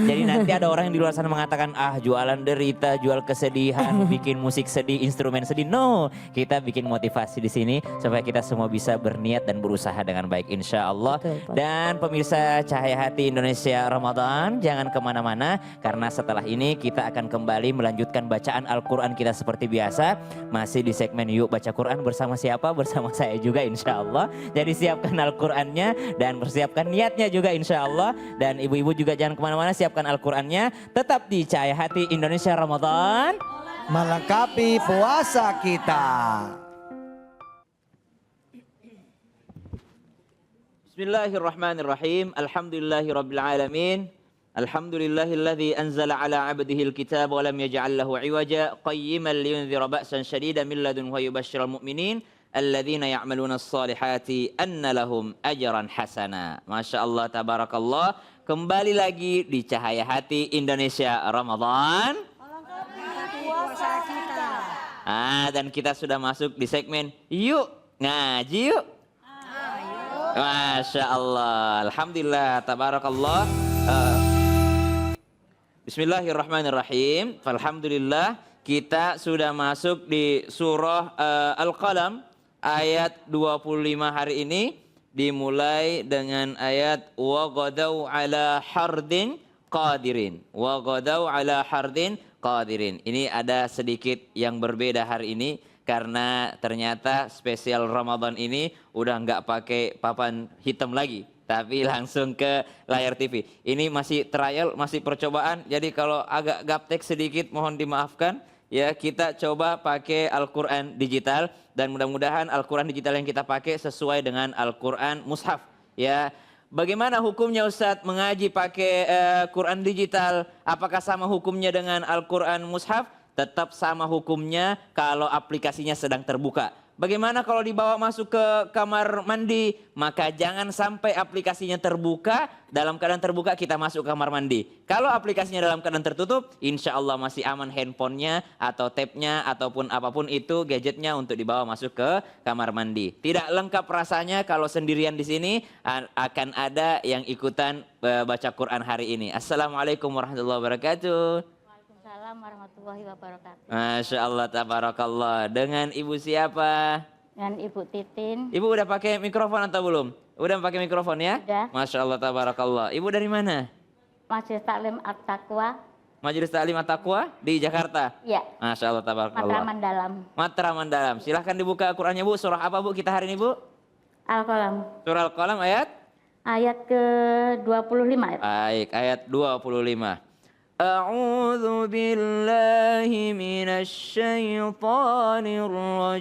jadi nanti ada orang yang di luar sana mengatakan, ah jualan derita, jual kesedihan, bikin musik sedih, instrumen sedih. No, kita bikin motivasi di sini supaya kita semua bisa berniat dan berusaha dengan baik, insya Allah. Dan pemirsa Cahaya Hati Indonesia Ramadan, jangan kemana-mana karena setelah ini kita akan kembali melanjutkan bacaan Al-Quran kita seperti biasa. Masih di segmen Yuk Baca Quran bersama siapa? Bersama saya juga insya Allah. Jadi siapkan Al-Qurannya dan persiapkan niatnya juga insya Allah. Dan ibu-ibu juga jangan kemana-mana, siapkan Al-Qurannya. Tetap di Cahaya Hati Indonesia Ramadan, melengkapi puasa kita. Bismillahirrahmanirrahim. Alhamdulillahirrabbilalamin. Alhamdulillahilladzi anzala ala abdihil kitab wa lam yaj'al lahu iwaja qayyiman liyunzira ba'san syadidan min ladun wa yubashshiral mu'minin alladzina ya'maluna as-salihati anna lahum ajran hasana. Masya Allah, tabarakallah. Kembali lagi di Cahaya Hati Indonesia Ramadan. Puasa kita. Dan kita sudah masuk di segmen Yuk Ngaji Yuk. Masya Allah, alhamdulillah, tabarakallah. Bismillahirrahmanirrahim. Alhamdulillah, kita sudah masuk di surah Al-Qalam ayat 25 hari ini. Dimulai dengan ayat wa ghadaw ala hardin qadirin. Wa ghadaw ala hardin qadirin. Ini ada sedikit yang berbeda hari ini karena ternyata spesial Ramadan ini udah nggak pakai papan hitam lagi, tapi langsung ke layar TV. Ini masih trial, masih percobaan. Jadi kalau agak gaptek sedikit mohon dimaafkan. Ya, kita coba pakai Al-Quran digital dan mudah-mudahan Al-Quran digital yang kita pakai sesuai dengan Al-Quran mushaf. Ya, bagaimana hukumnya Ustadz mengaji pakai Quran digital? Apakah sama hukumnya dengan Al-Quran mushaf? Tetap sama hukumnya kalau aplikasinya sedang terbuka. Bagaimana kalau dibawa masuk ke kamar mandi? Maka jangan sampai aplikasinya terbuka, dalam keadaan terbuka kita masuk ke kamar mandi. Kalau aplikasinya dalam keadaan tertutup, insya Allah masih aman handphonenya atau tabnya ataupun apapun itu gadgetnya untuk dibawa masuk ke kamar mandi. Tidak lengkap rasanya kalau sendirian di sini, akan ada yang ikutan baca Quran hari ini. Assalamualaikum warahmatullahi wabarakatuh. Waalaikumsalam warahmatullahi wabarakatuh. Masya Allah, tabarakallah. Dengan ibu siapa? Dengan Ibu Titin. Ibu udah pakai mikrofon atau belum? Udah pakai mikrofon ya? Udah. Masya Allah, tabarakallah. Ibu dari mana? Majelis Taklim At-Taqwa. Majelis Taklim At-Taqwa di Jakarta? Iya. Masya Allah, tabarakallah. Matraman Dalam. Matraman Dalam. Silahkan dibuka Qurannya Bu. Surah apa Bu kita hari ini Bu? Al-Qalam. Surah Al-Qalam ayat? Ayat ke-25. Baik, ayat 25. A'udzu billahi minasy syaithanir rajim.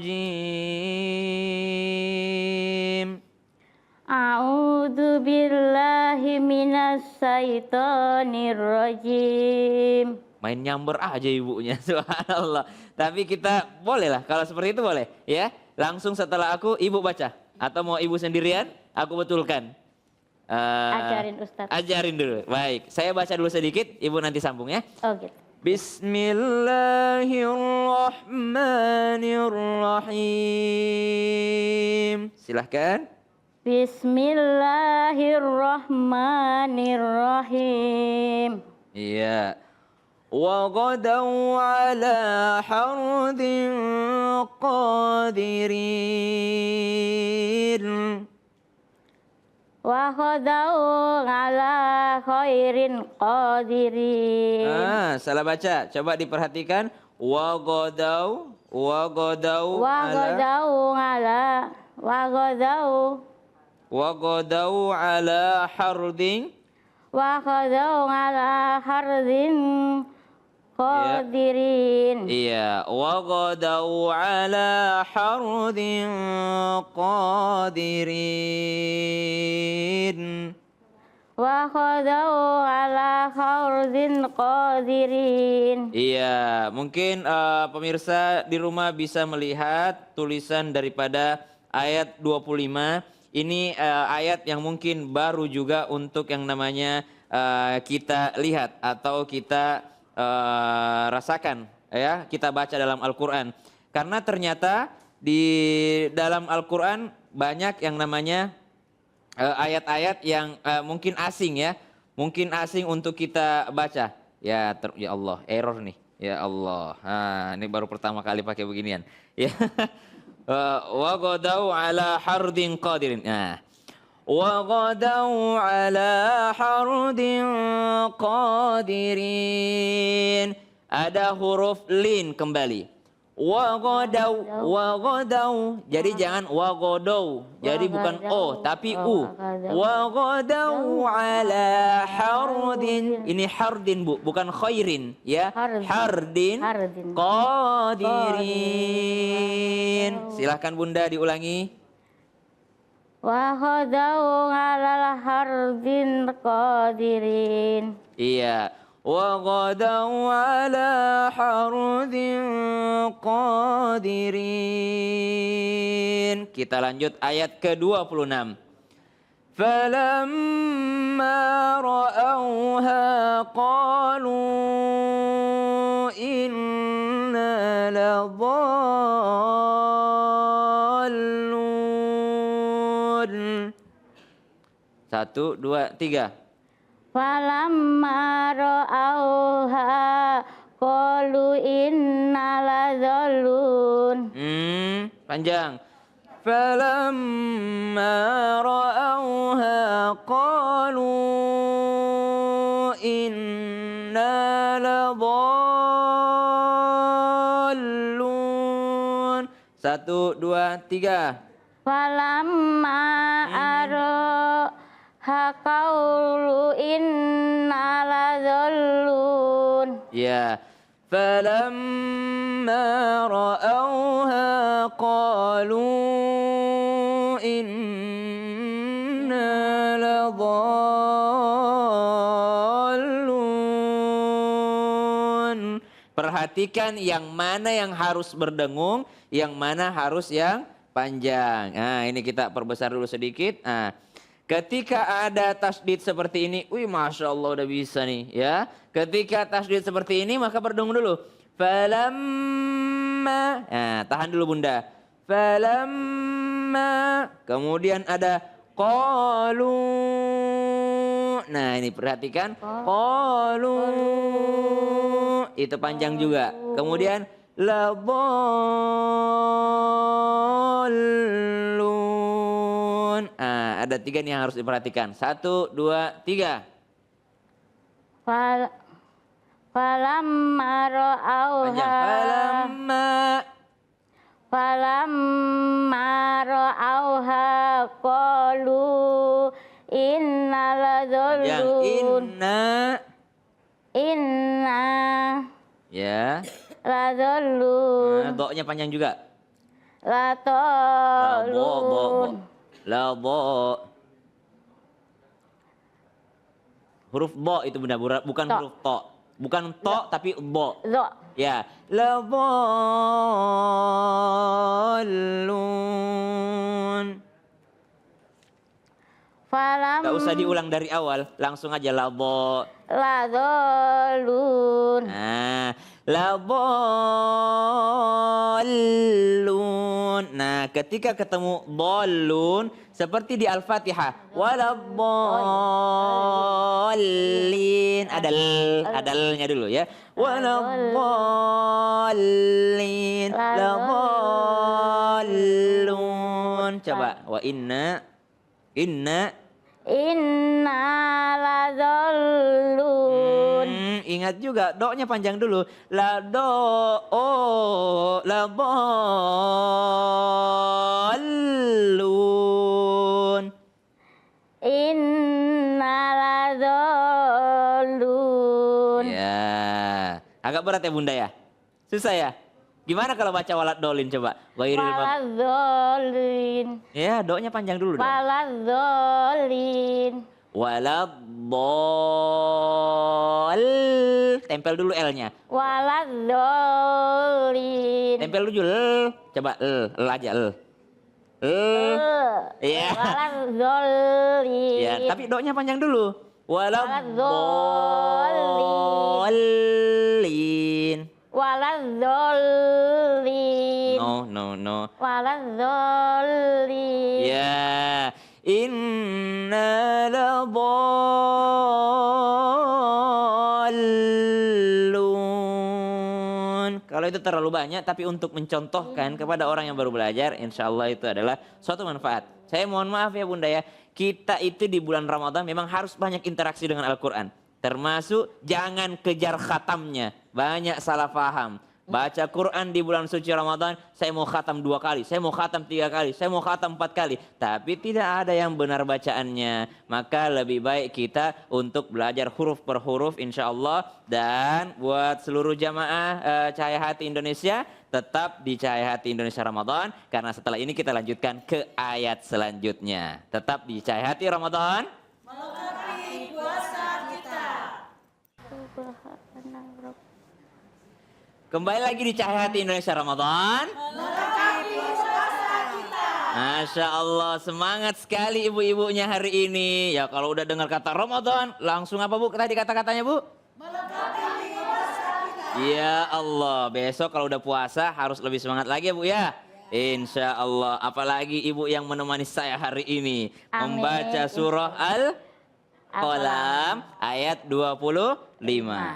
A'udzu billahi minasyaitonir rajim. Main nyamber aja ibunya, subhanallah. Tapi kita boleh lah, kalau seperti itu boleh ya. Langsung setelah aku ibu baca. Atau mau ibu sendirian, aku betulkan. Ajarin Ustadz. Ajarin dulu, baik. Saya baca dulu sedikit, ibu nanti sambung ya. Oh gitu. Bismillahirrahmanirrahim. Silahkan. Bismillahirrahmanirrahim. Iya. Wa ghadaw ala hardin qadirin. Wa khadau ala khairin qadirin. Salah baca. Coba diperhatikan. Wa ghadaw ala hardin. Wa khadau ala hardin qadirin. Iya, wa ghadaw ala hardin qadirin. Wa khadau ala khawzin qadirin. Iya, mungkin pemirsa di rumah bisa melihat tulisan daripada ayat 25. Ini ayat yang mungkin baru juga untuk yang namanya kita lihat atau kita rasakan, ya, kita baca dalam Al-Quran. Karena ternyata di dalam Al-Quran banyak yang namanya ayat-ayat yang mungkin asing, ya, mungkin asing untuk kita baca. Ya, ya Allah, error nih, ya Allah. Ini baru pertama kali pakai beginian. Ya, wa qadau ala hardin qadirin. Nah, wa qadau ala hardin qadirin. Ada huruf lin kembali. Wa qadau. Jadi jangan wa qadau. Jadi bukan o tapi u. Wa qadau ala hardin. Ini hardin, Bu, bukan khairin, ya. Hardin qadirin. Silahkan Bunda diulangi. Wa khadau ala hardin qadirin. Iya. Wa qadau ala hardin qadirin. Kita lanjut ayat ke-26. Falamma ra'awha qalu inna ladallun. 1, 2, 3. Falamma ra'auha qalu inna ladzallun. Panjang. Falamma ra'auha qalu inna ladzallun. 1, 2, 3. Falamma qalu inna ladzallun. Ya. Falamma ra'auha qalu inna ladzallun. Perhatikan yang mana yang harus berdengung, yang mana harus yang panjang. Nah, ini kita perbesar dulu sedikit. Nah, ketika ada tasdid seperti ini, wih, Masya Allah udah bisa nih, ya. Ketika tasdid seperti ini, maka berdengung dulu. Falamma, nah, tahan dulu Bunda. Falamma, kemudian ada qalu. Nah, ini perhatikan, qalu. Itu panjang juga. Kemudian ladzallun. Ada 3 nih yang harus diperhatikan. 1, 2, 3. Falamma ra'auha. Falamma ra'auha qalu inna ladzallun. Inna. Ya. Ladzallun. Doknya panjang juga. Ladzallun. Labo. Huruf bo itu Bunda, bukan huruf to. Bukan to tapi bo. Ya. Ladzallun. Gak usah diulang dari awal, langsung aja labo. Ladzallun. Nah, ladzallun. Nah, ketika ketemu dhallun seperti di Al-Fatihah, waladdallin. Ada l-nya dulu, ya. Waladdallin. Ladzallun. Coba wa inna ladzallun. Ingat juga do-nya panjang dulu. La dhallun. Inna ladzallun. Ya, agak berat ya Bunda ya? Susah ya? Gimana kalau baca walad dolin coba? Waladzallin. Ya, do-nya panjang dulu dong. Waladzallin. Waladdall. Tempel dulu L-nya. Waladzolin. Tempel dulu L. Coba L aja L. Iya. Waladzolin. Ya, tapi do-nya panjang dulu. Waladzolin. Waladdallin. Waladzolin. No. Waladzolin. Ya. Inna ladallun. Kalau itu terlalu banyak, tapi untuk mencontohkan kepada orang yang baru belajar, insya Allah itu adalah suatu manfaat. Saya mohon maaf ya Bunda ya, kita itu di bulan Ramadan memang harus banyak interaksi dengan Al-Quran. Termasuk jangan kejar khatamnya, banyak salah paham. Baca Quran di bulan suci Ramadan, saya mau khatam 2 kali, saya mau khatam 3 kali, saya mau khatam 4 kali. Tapi tidak ada yang benar bacaannya. Maka lebih baik kita untuk belajar huruf per huruf insya Allah. Dan buat seluruh jamaah Cahaya Hati Indonesia, tetap di Cahaya Hati Indonesia Ramadan. Karena setelah ini kita lanjutkan ke ayat selanjutnya. Tetap di Cahaya Hati Ramadan. Melengkapi puasa kita. Kembali lagi di Cahaya Hati Indonesia Ramadan. Melengkapi puasa kita. Masya Allah, semangat sekali ibu-ibunya hari ini. Ya kalau udah dengar kata Ramadan, langsung apa Bu tadi kata-katanya Bu? Melengkapi puasa kita. Ya Allah, besok kalau udah puasa harus lebih semangat lagi ya Bu ya. Insya Allah, apalagi ibu yang menemani saya hari ini. Amin. Membaca surah Al-Qalam ayat 25.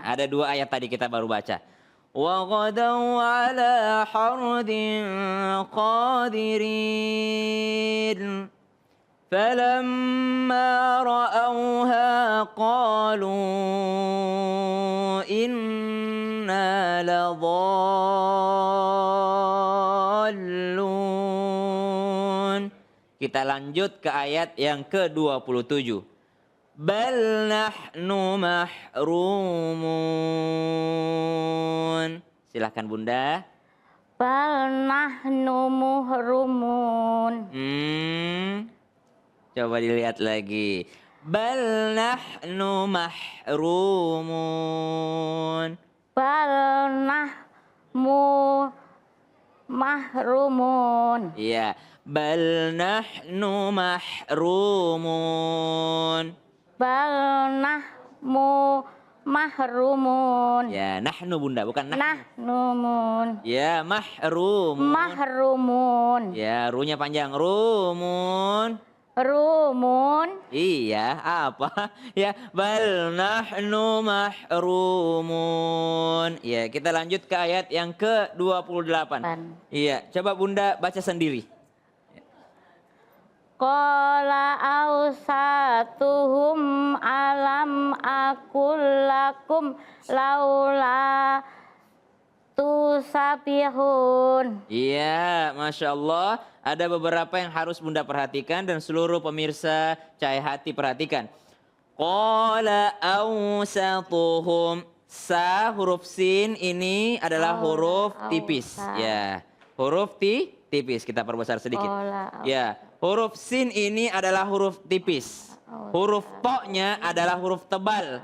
Ada 2 ayat tadi kita baru baca. وغدوا على حرد قادرين فلما رأوها قالوا إنا لضالون. Kita lanjut ke ayat yang ke-27. Bal nahnu mahrumun. Silahkan Bunda. Bal nahnu muhrumun. Coba dilihat lagi. Bal nahnu mahrumun. Bal nahmu mahrumun. Iya. Bal nahnu mahrumun. Bal nahmu mahrumun. Ya, nahnu Bunda, bukan Nahnumun. Ya, mahrumun. Mahrumun. Ya, runya panjang. Rumun. Rumun. Iya, apa? Ya, bal nahnu mahrumun. Ya, kita lanjut ke ayat yang ke-28. Iya, coba Bunda baca sendiri. Qala awsatuhum alam akul lakum laula tusabihun. Iya, Masya Allah. Ada beberapa yang harus Bunda perhatikan dan seluruh pemirsa Cahaya Hati perhatikan. Qala awsatuhum. Sa huruf sin ini adalah huruf tipis. Ya, huruf tipis. Kita perbesar sedikit. Ya. Huruf sin ini adalah huruf tipis. Huruf to-nya adalah huruf tebal.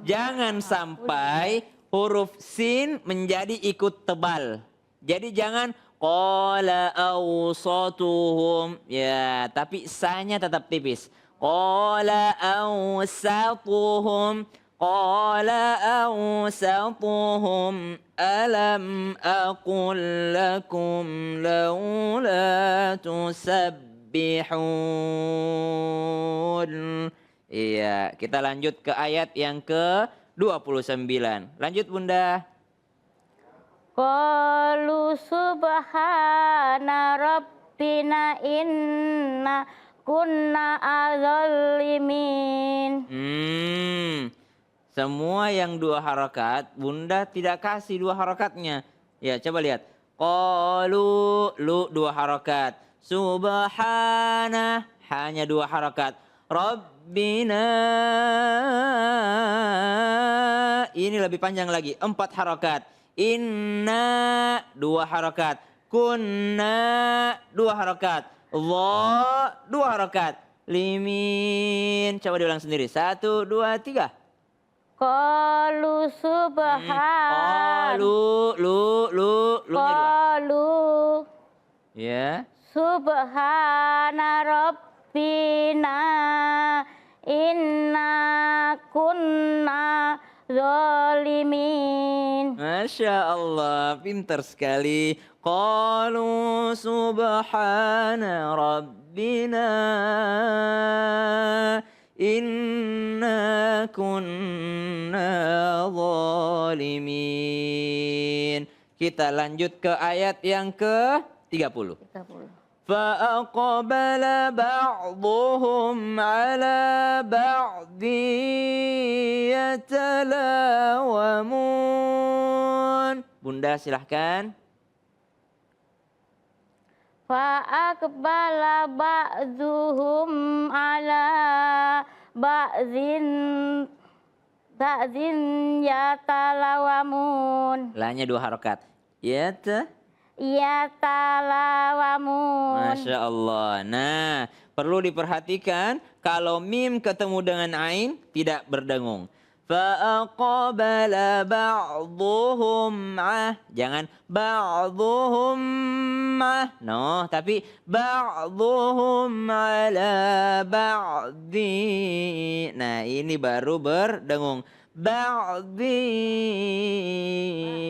Jangan sampai huruf sin menjadi ikut tebal. Jadi jangan qala awsatuhum. Ya, tapi sa-nya tetap tipis. Qala awsatuhum. Qala awsatuhum. Alam aqul lakum laula tusabbihun. Iya, kita lanjut ke ayat yang ke-29. Lanjut Bunda. Qalu subhana rabbina inna kunna adzalimin. Semua yang 2 harakat, Bunda tidak kasih 2 harakatnya. Ya, coba lihat. Qalu, lu 2 harakat. Subhana, hanya 2 harakat. Rabbina, ini lebih panjang lagi, 4 harakat. Inna, 2 harakat. Kunna, 2 harakat. Dha, 2 harakat. zalimin. Coba diulang sendiri. 1, 2, 3. Qalu Lu nya 2. Qalu Ya. subhana rabbina inna kunna zalimin. Masya Allah, pintar sekali. Qalu subhana rabbina inna kunna zalimin. Kita lanjut ke ayat yang ke-30. 30. فأقبل بعضهم على بعض يتلاومون. Bunda silahkan. Fa'aqbala ba'duhum ala ba'din yatalawamun. Lanya 2 harokat. Yatalawamun. Masya Allah. Nah, perlu diperhatikan kalau mim ketemu dengan ain tidak berdengung. Fa'aqbala ba'duhum jangan ba'duhum no, tapi ba'duhum ala ba'di. Nah, ini baru berdengung. Ba'di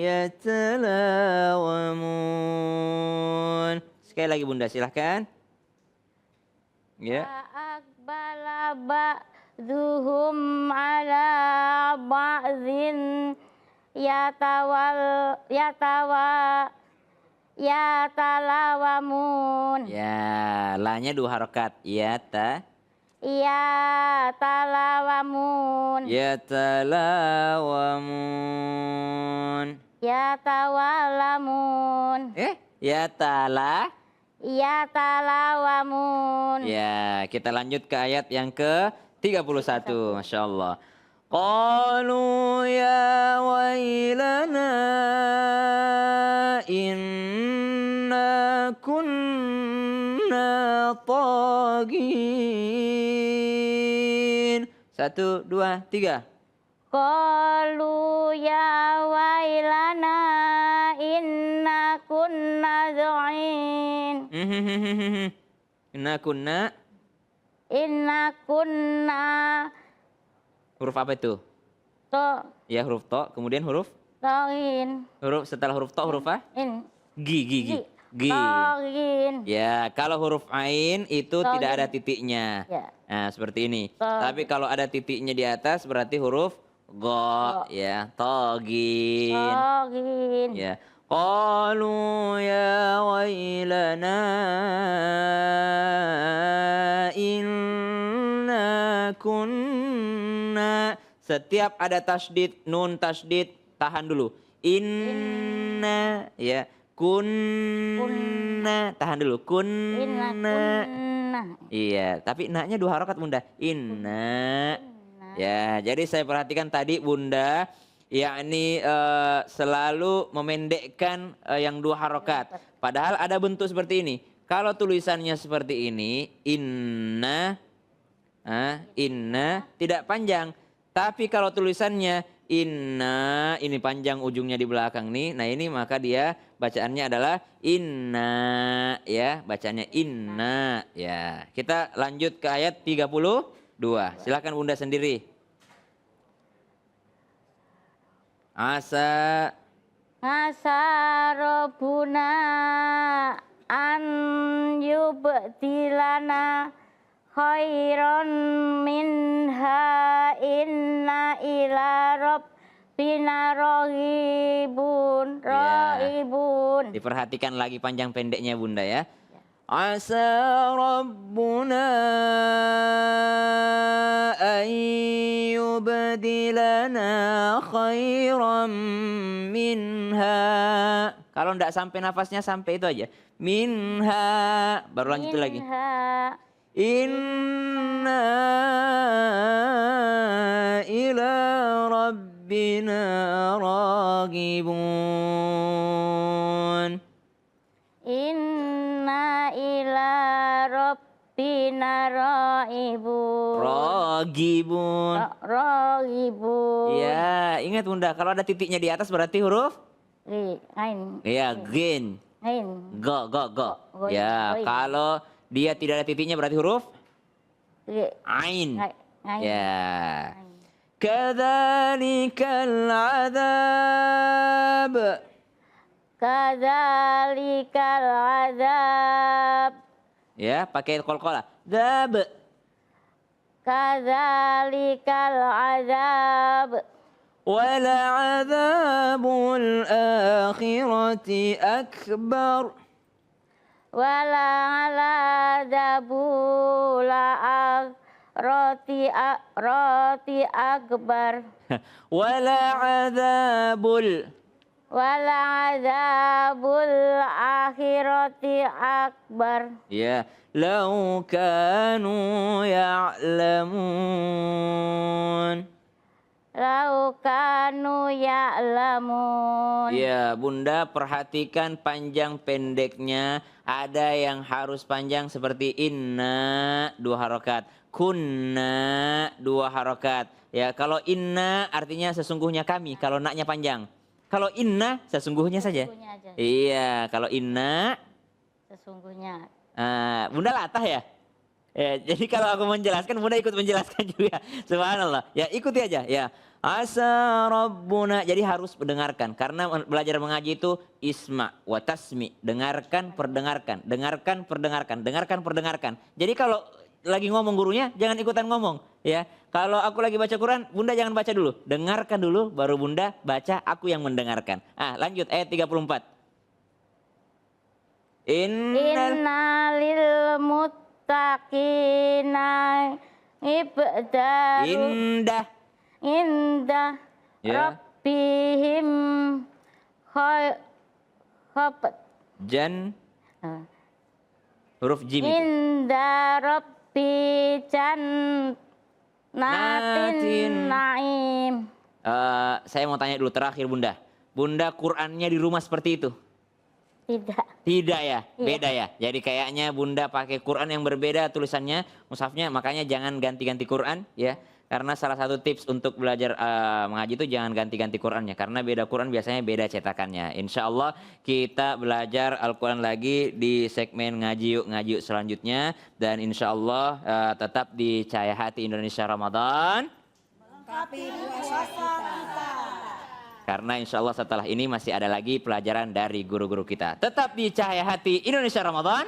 yatalawamun. Sekali lagi Bunda silahkan. Ya. Fa'aqbala ba'duhum ala ba'din yatalawamun. Ya, lanya 2 harokat. Yatalawamun. Yatalawamun. Yatawalamun. Yatalawamun. Ya, kita lanjut ke ayat yang ke-31. Masya Allah. Qalu ya wailana inna kunna tagin. 1, 2, 3. Qalu ya wailana inna kunna za'in. Inna kunna. Inna kunna Huruf apa itu? to Ya, huruf to. Kemudian huruf? toin. Setelah huruf to huruf apa? In. Gi. Togin. Ya, kalau huruf ain itu Togin. tidak ada titiknya. Ya. Nah, seperti ini. Togin. Tapi kalau ada titiknya di atas berarti huruf go, ya. Togin. Togin. Ya. Qalu ya wailana inna kunna. Setiap ada tasdid, nun tasdid, tahan dulu. Inna, ya. Kunna, tahan dulu. Inna kunna. Iya, tapi na-nya 2 harokat Bunda. Inna. Ya, jadi saya perhatikan tadi Bunda, yakni selalu memendekkan yang 2 harokat. Padahal ada bentuk seperti ini. Kalau tulisannya seperti ini, inna tidak panjang. Tapi kalau tulisannya inna, ini panjang ujungnya di belakang nih. Nah ini maka dia bacaannya adalah inna, ya. Bacaannya inna, ya. Kita lanjut ke ayat 32. Silakan Bunda sendiri. Asa Rabbuna an yubtilana khairan minha inna ila rabbina rohibun. Diperhatikan lagi panjang pendeknya Bunda ya. Asa Rabbuna an yubdilana khairan minha. Kalau enggak sampai nafasnya sampai itu aja. Minha. Baru lanjut lagi. Inna ila rabbina ragibun. Inna ila rabbina fina raibun. Rogibun. Raibun. Ya, ingat Bunda, kalau ada titiknya di atas berarti huruf? Ain. Iya, gin. Ain. Go. Goin, Ya, goin. kalau dia tidak ada titiknya berarti huruf? Ri. Ain. Ain. Ya. Kadzalikal adzab. Kadzalikal azab. Ya, pakai qalqalah. Dzab. Kadzalikal azab. Wala'adzabul akhirati akbar. Wala ala zabula roti akbar. Wala'adzabul. Wala azabul akhirati akbar. Ya, lau kanu ya'lamun. Lau kanu ya'lamun. Ya, Bunda perhatikan panjang pendeknya. Ada yang harus panjang seperti inna 2 harokat. Kunna 2 harokat. Ya, kalau inna artinya sesungguhnya kami. Kalau naknya panjang. Kalau inna sesungguhnya saja. Sesungguhnya aja. Iya, kalau inna. Sesungguhnya. Bunda latah ya? Ya, jadi kalau aku menjelaskan, Bunda ikut menjelaskan juga. Subhanallah. Ya, ikuti aja. Ya, asa rabbuna. Jadi harus mendengarkan. Karena belajar mengaji itu isma wa tasmi. Dengarkan, perdengarkan. Dengarkan, perdengarkan. Dengarkan, perdengarkan. Jadi kalau lagi ngomong gurunya, jangan ikutan ngomong. Ya, kalau aku lagi baca Quran, Bunda jangan baca dulu. Dengarkan dulu, baru Bunda baca. Aku yang mendengarkan. Lanjut ayat 34. Innalil muttaqina ibdaru indah Ya. rabbihim khobat Jan huruf jim itu. indah rabbi Natin. jannatin naim. Saya mau tanya dulu terakhir Bunda. Bunda Qurannya di rumah seperti itu? Tidak. Tidak ya, beda ya. Jadi kayaknya Bunda pakai Quran yang berbeda tulisannya, mushafnya, makanya jangan ganti-ganti Quran ya. Karena salah satu tips untuk belajar mengaji itu jangan ganti-ganti Qurannya. Karena beda Quran biasanya beda cetakannya. Insya Allah kita belajar Al-Quran lagi di segmen ngaji yuk selanjutnya. Dan insya Allah tetap di Cahaya Hati Indonesia Ramadan. Melengkapi puasa kita. Karena insya Allah setelah ini masih ada lagi pelajaran dari guru-guru kita. Tetap di Cahaya Hati Indonesia Ramadan.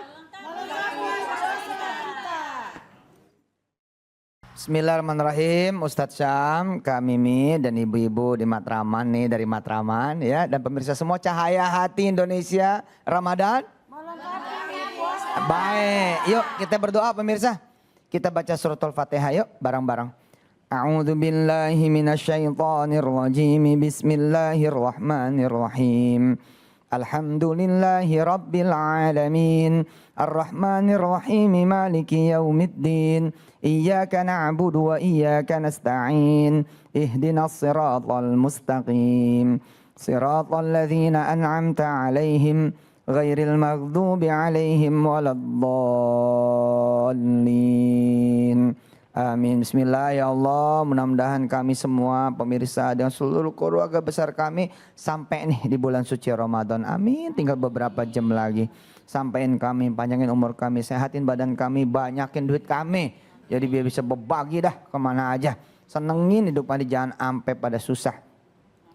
Bismillahirrahmanirrahim, Ustadz Syam, Kak Mimi dan ibu-ibu di Matraman nih dari Matraman ya, dan pemirsa semua Cahaya Hati Indonesia Ramadan. Baik, yuk kita berdoa pemirsa. Kita baca suratul Fatihah yuk bareng-bareng. A'udzu billahi minasyaitonir rajim. Bismillahirrahmanirrahim. Alhamdulillahi rabbil alamin. Ar-Rahmanir Rahim. Maliki yaumiddin. Iyyaka na'budu wa iyyaka nasta'in. Ihdinas siratal mustaqim. Siratal ladzina an'amta 'alaihim ghairil maghdubi 'alaihim waladdallin. Amin. Bismillah ya Allah, mudah-mudahan kami semua pemirsa dan seluruh keluarga besar kami sampai nih di bulan suci Ramadan. Amin. Tinggal beberapa jam lagi. Sampaiin kami, panjangin umur kami, sehatin badan kami, banyakin duit kami. Jadi biar bisa berbagi dah kemana aja. Senengin hidup kami, jangan sampai pada susah.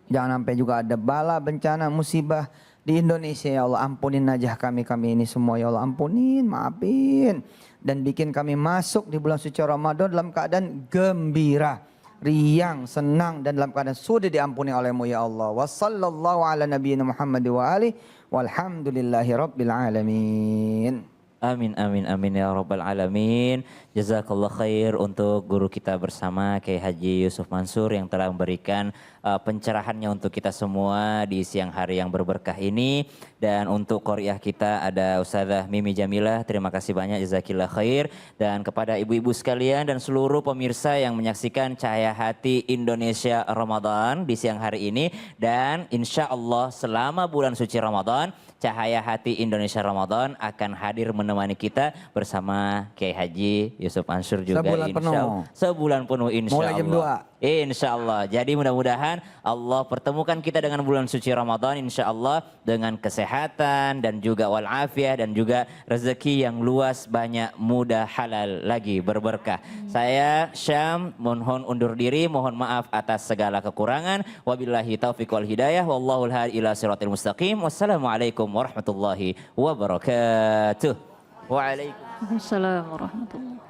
Jangan sampai juga ada bala, bencana, musibah di Indonesia ya Allah. Ampunin aja kami ini semua ya Allah. Ampunin, maafin. Dan bikin kami masuk di bulan suci Ramadan dalam keadaan gembira, riang, senang, dan dalam keadaan sudah diampuni oleh-Mu ya Allah. Wa sallallahu ala nabiyyina Muhammad wa alihi walhamdulillahi rabbil alamin. Amin, amin, amin ya rabbal alamin. Jazakallah khair untuk guru kita bersama Kiai Haji Yusuf Mansur yang telah memberikan pencerahannya untuk kita semua di siang hari yang berberkah ini. Dan untuk qoriah kita ada Ustazah Mimi Jamilah, terima kasih banyak, jazakillah khair. Dan kepada ibu-ibu sekalian dan seluruh pemirsa yang menyaksikan Cahaya Hati Indonesia Ramadan di siang hari ini. Dan insya Allah selama bulan suci Ramadan Cahaya Hati Indonesia Ramadan akan hadir menemani kita bersama Kiai Haji Yusuf Mansur juga. Sebulan penuh. Sebulan penuh insya Mulai jam Allah. Insya Allah. Jadi mudah-mudahan Allah pertemukan kita dengan bulan suci Ramadan insya Allah dengan kesehatan dan juga walafiat dan juga rezeki yang luas, banyak, mudah, halal lagi, berberkah. Saya Syam mohon undur diri, mohon maaf atas segala kekurangan. Wabillahi taufiq wal hidayah. Wallahul hadi ila siratal mustaqim. Wassalamualaikum warahmatullahi wabarakatuh. Waalaikumsalam warahmatullahi.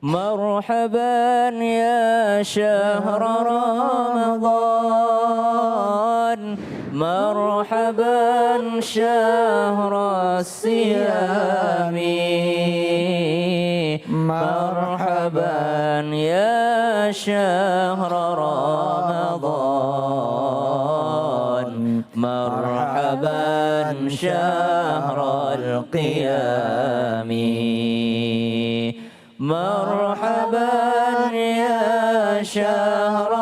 مرحبا يا شهر رمضان مرحبا شهر الصيام مرحبا يا شهر رمضان مرحبا شهر القيام مرحبا يا شهر